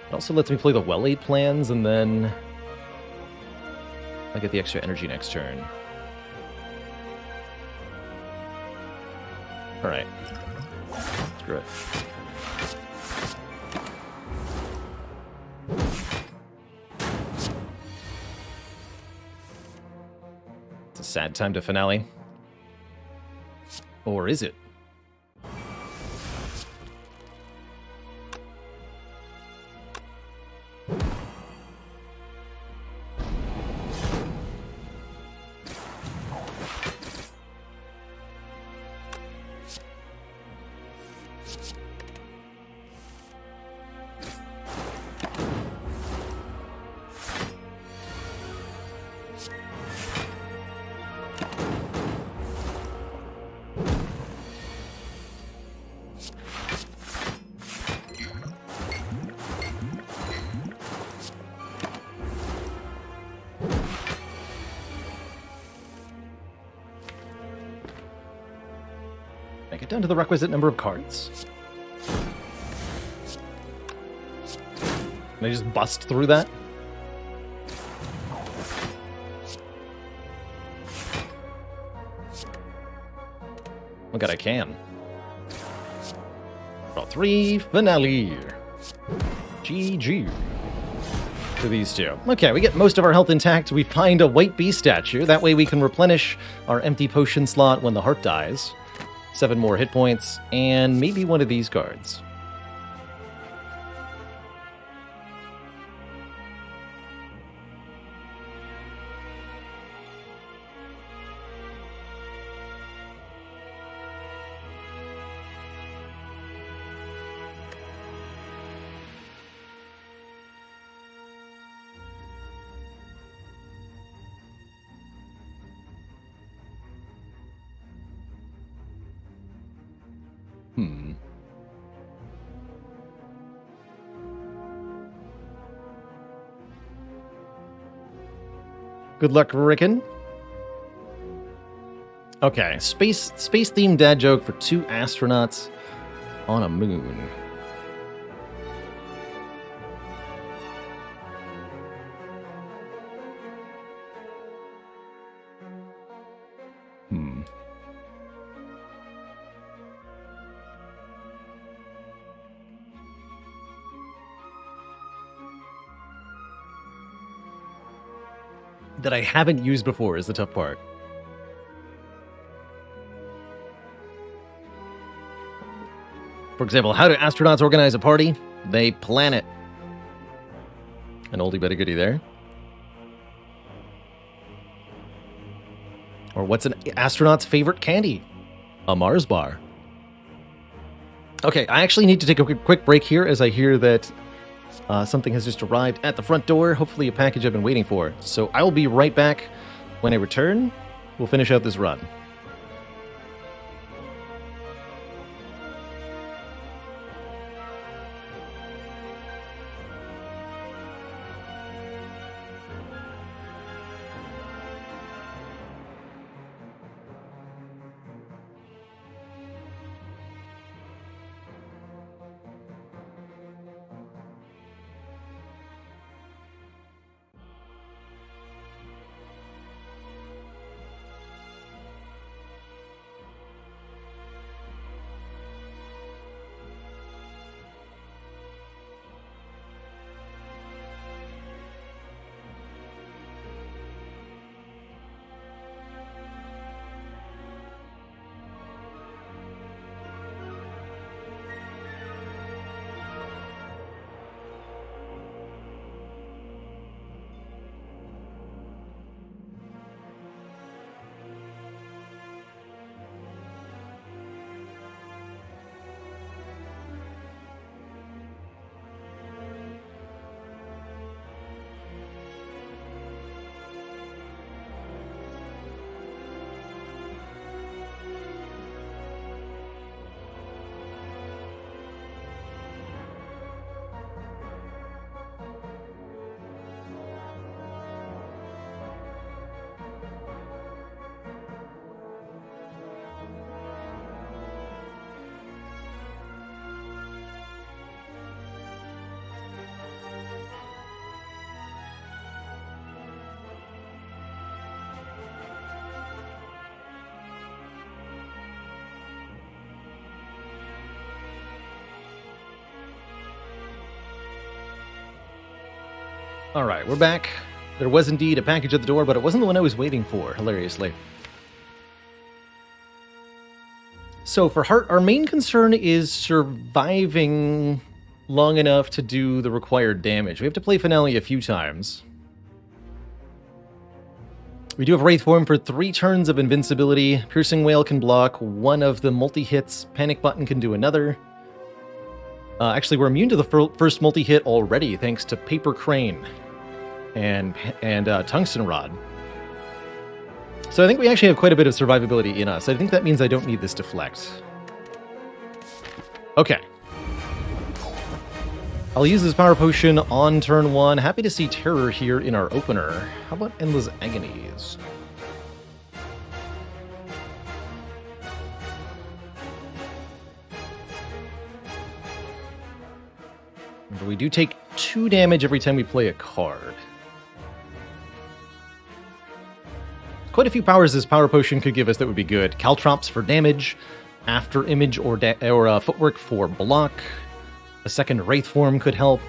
It also lets me play the Well-Aid plans, and then I get the extra energy next turn. Alright. Screw it. It's a sad time to finale. Or is it? down to the requisite number of cards. Can I just bust through that? Oh god, I can. Draw 3, finale. GG. To these two. Okay, we get most of our health intact. We find a white bee statue. That way we can replenish our empty potion slot when the heart dies. 7 more hit points, and maybe one of these cards. Good luck, Rickon. Okay, space-themed dad joke for 2 astronauts on a moon. That I haven't used before is the tough part. For example, how do astronauts organize a party? They plan it. An oldie but a goodie there. Or what's an astronaut's favorite candy? A Mars bar. Okay, I actually need to take a quick break here as I hear that something has just arrived at the front door. Hopefully a package I've been waiting for. So I will be right back. When I return, we'll finish out this run. All right, we're back. There was indeed a package at the door, but it wasn't the one I was waiting for, hilariously. So for Heart, our main concern is surviving long enough to do the required damage. We have to play Finale a few times. We do have Wraith form for 3 turns of invincibility. Piercing Wail can block 1 of the multi-hits. Panic Button can do another. Actually, we're immune to the first multi-hit already, thanks to Paper Crane and Tungsten Rod. So I think we actually have quite a bit of survivability in us. I think that means I don't need this Deflect. Okay. I'll use this Power Potion on turn 1. Happy to see Terror here in our opener. How about Endless Agonies? But we do take 2 damage every time we play a card. Quite a few powers this Power Potion could give us that would be good. Caltrops for damage, After Image or Footwork for block. A second Wraith form could help.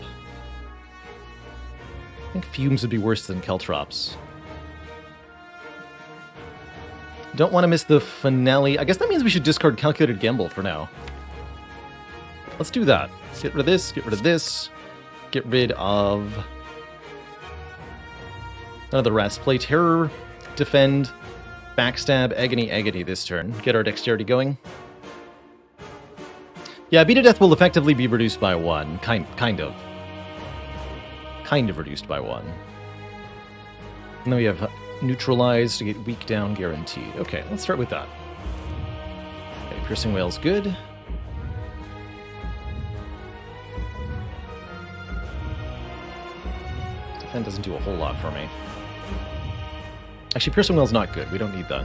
I think Fumes would be worse than Caltrops. Don't want to miss the finale. I guess that means we should discard Calculated Gamble for now. Let's do that. Get rid of this, get rid of this. Get rid of none of the rest. Play Terror, Defend, Backstab, Agony this turn. Get our Dexterity going. Yeah, Beat to Death will effectively be reduced by 1. Kind of. Kind of reduced by 1. And then we have Neutralize to get Weak down guaranteed. Okay, let's start with that. Okay, Piercing Wail's good. Defend doesn't do a whole lot for me. Actually, Piercing Wail's not good. We don't need that.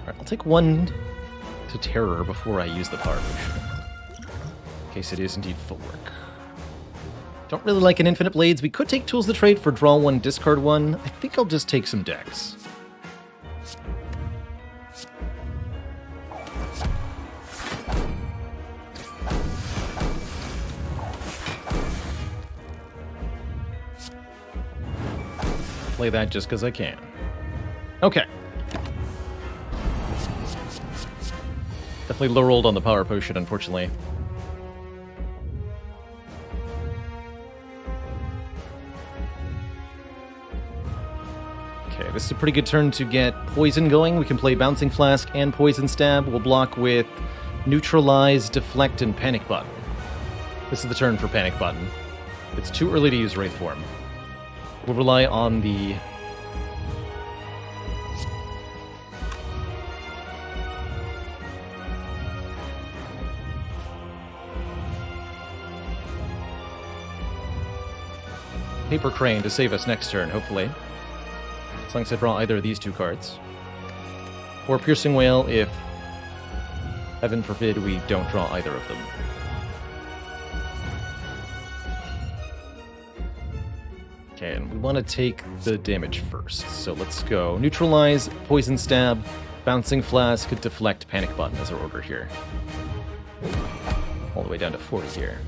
Alright, I'll take 1 to Terror before I use the Power Potion. In case it is indeed Footwork. Don't really like an Infinite Blades. We could take Tools of the Trade for draw 1, discard 1. I think I'll just take some Dex. Play that just because I can. Okay. Definitely low-rolled on the Power Potion, unfortunately. Okay, this is a pretty good turn to get Poison going. We can play Bouncing Flask and Poison Stab. We'll block with Neutralize, Deflect, and Panic Button. This is the turn for Panic Button. It's too early to use Wraith form. We'll rely on the Paper Crane to save us next turn, hopefully. As long as I draw either of these 2 cards. Or Piercing Wail if, heaven forbid, we don't draw either of them. Okay, and we want to take the damage first. So let's go Neutralize, Poison Stab, Bouncing Flask, Deflect, Panic Button as our order here. All the way down to 40 here.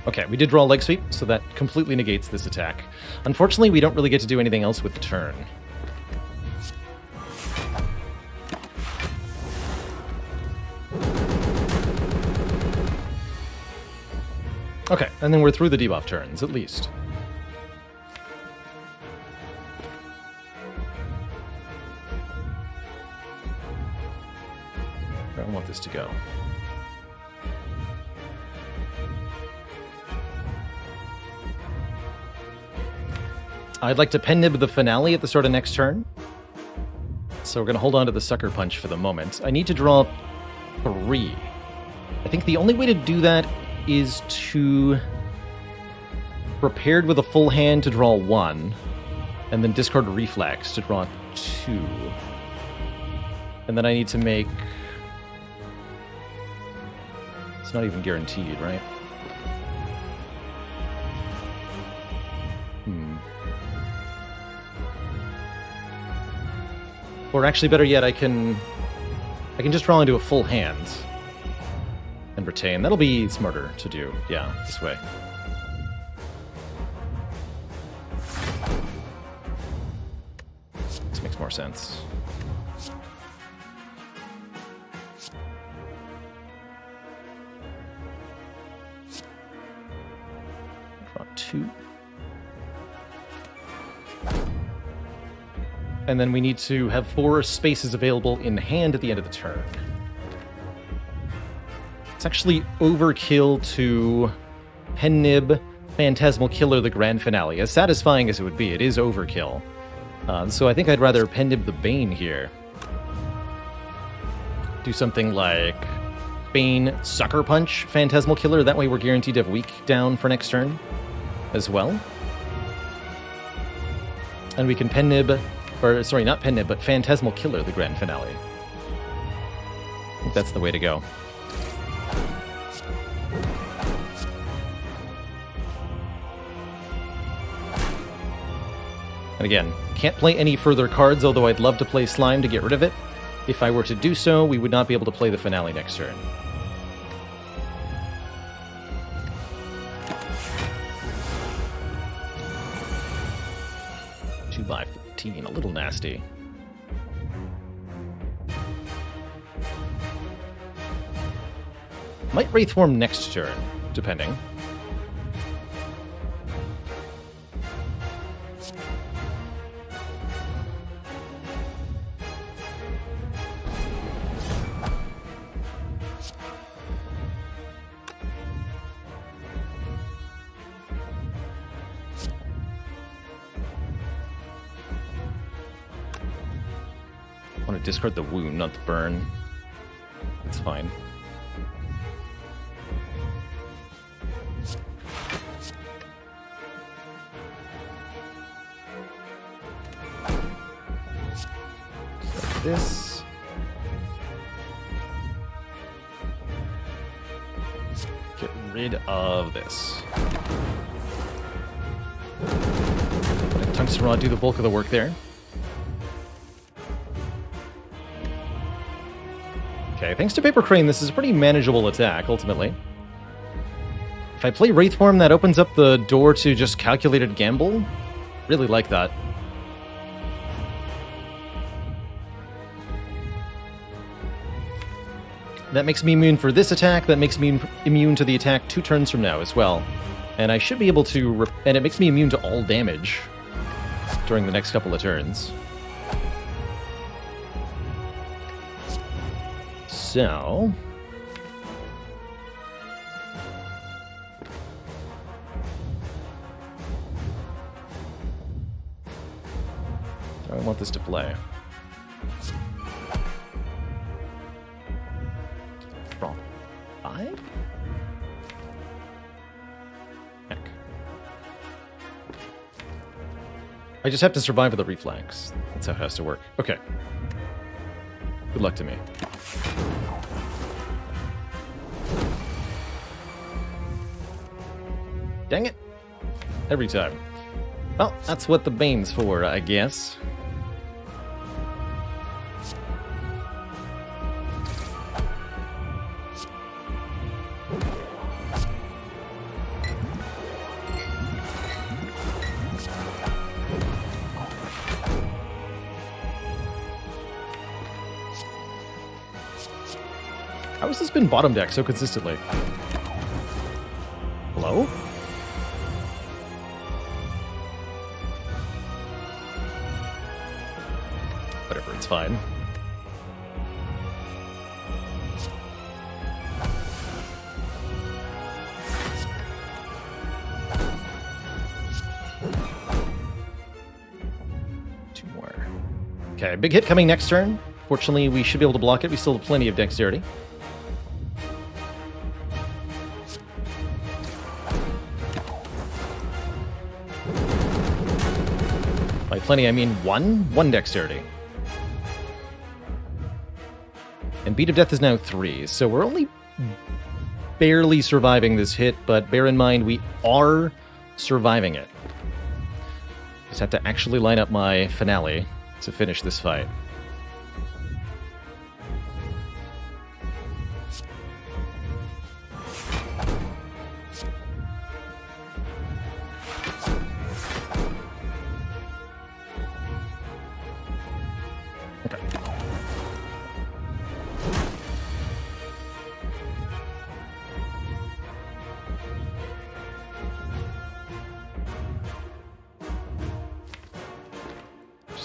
Okay, we did draw a Leg Sweep, so that completely negates this attack. Unfortunately, we don't really get to do anything else with the turn. Okay, and then we're through the debuff turns, at least. Where do I want this to go? I'd like to pen nib the finale at the start of next turn. So we're going to hold on to the Sucker Punch for the moment. I need to draw 3. I think the only way to do that is to prepared with a full hand to draw 1, and then discard Reflex to draw 2. And then I need to make... It's not even guaranteed, right? Or actually, better yet, I can just draw into a full hand and retain. That'll be smarter to do. Yeah, this way. This makes more sense. Draw 2. And then we need to have 4 spaces available in hand at the end of the turn. It's actually overkill to pen nib Phantasmal Killer the grand finale. As satisfying as it would be, it is overkill. So I think I'd rather pen nib the Bane here. Do something like Bane Sucker Punch Phantasmal Killer. That way we're guaranteed to have weak down for next turn as well. And we can Pen Nib, or sorry, not Pen Nib, but Phantasmal Killer the grand finale. I think that's the way to go. And again, can't play any further cards, although I'd love to play Slime to get rid of it. If I were to do so, we would not be able to play the finale next turn. By 15, a little nasty. Might Wraith form next turn, depending. I want to discard the wound, not the burn. It's fine. Like this. Get rid of this. Let Tungsten Rod do the bulk of the work there. Okay, thanks to Paper Crane, this is a pretty manageable attack, ultimately. If I play Wraith Form, that opens up the door to just Calculated Gamble. Really like that. That makes me immune for this attack, that makes me immune to the attack 2 turns from now as well. And I should be able to... and it makes me immune to all damage during the next couple of turns. So... I want this to play. Draw 5? Heck. I just have to survive with a reflex. That's how it has to work. Okay. Good luck to me. Dang it. Every time. Well, that's what the Bane's for, I guess. How has this been bottom deck so consistently? Hello? Whatever, it's fine. Two more. Okay, big hit coming next turn. Fortunately, we should be able to block it. We still have plenty of dexterity. By plenty, I mean one dexterity. And Beat of Death is now 3, so we're only barely surviving this hit, but bear in mind, we are surviving it. Just have to actually line up my finale to finish this fight.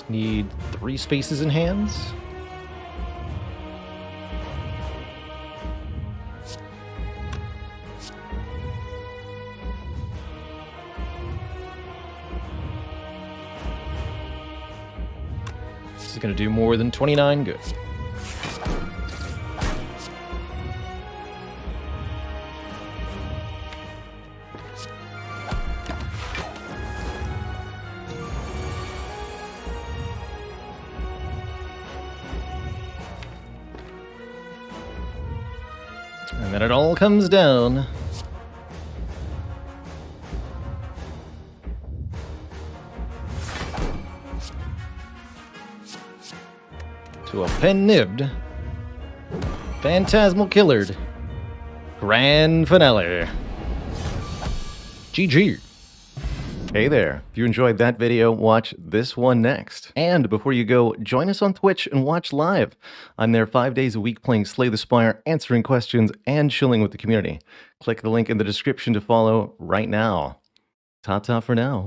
Need 3 spaces in hands. This is going to do more than 29. Good. then it all comes down. To a pen-nibbed, phantasmal killered, grand finale. GG. Hey there, if you enjoyed that video, watch this one next. And before you go, join us on Twitch and watch live. I'm there 5 days a week playing Slay the Spire, answering questions, and chilling with the community. Click the link in the description to follow right now. Ta-ta for now.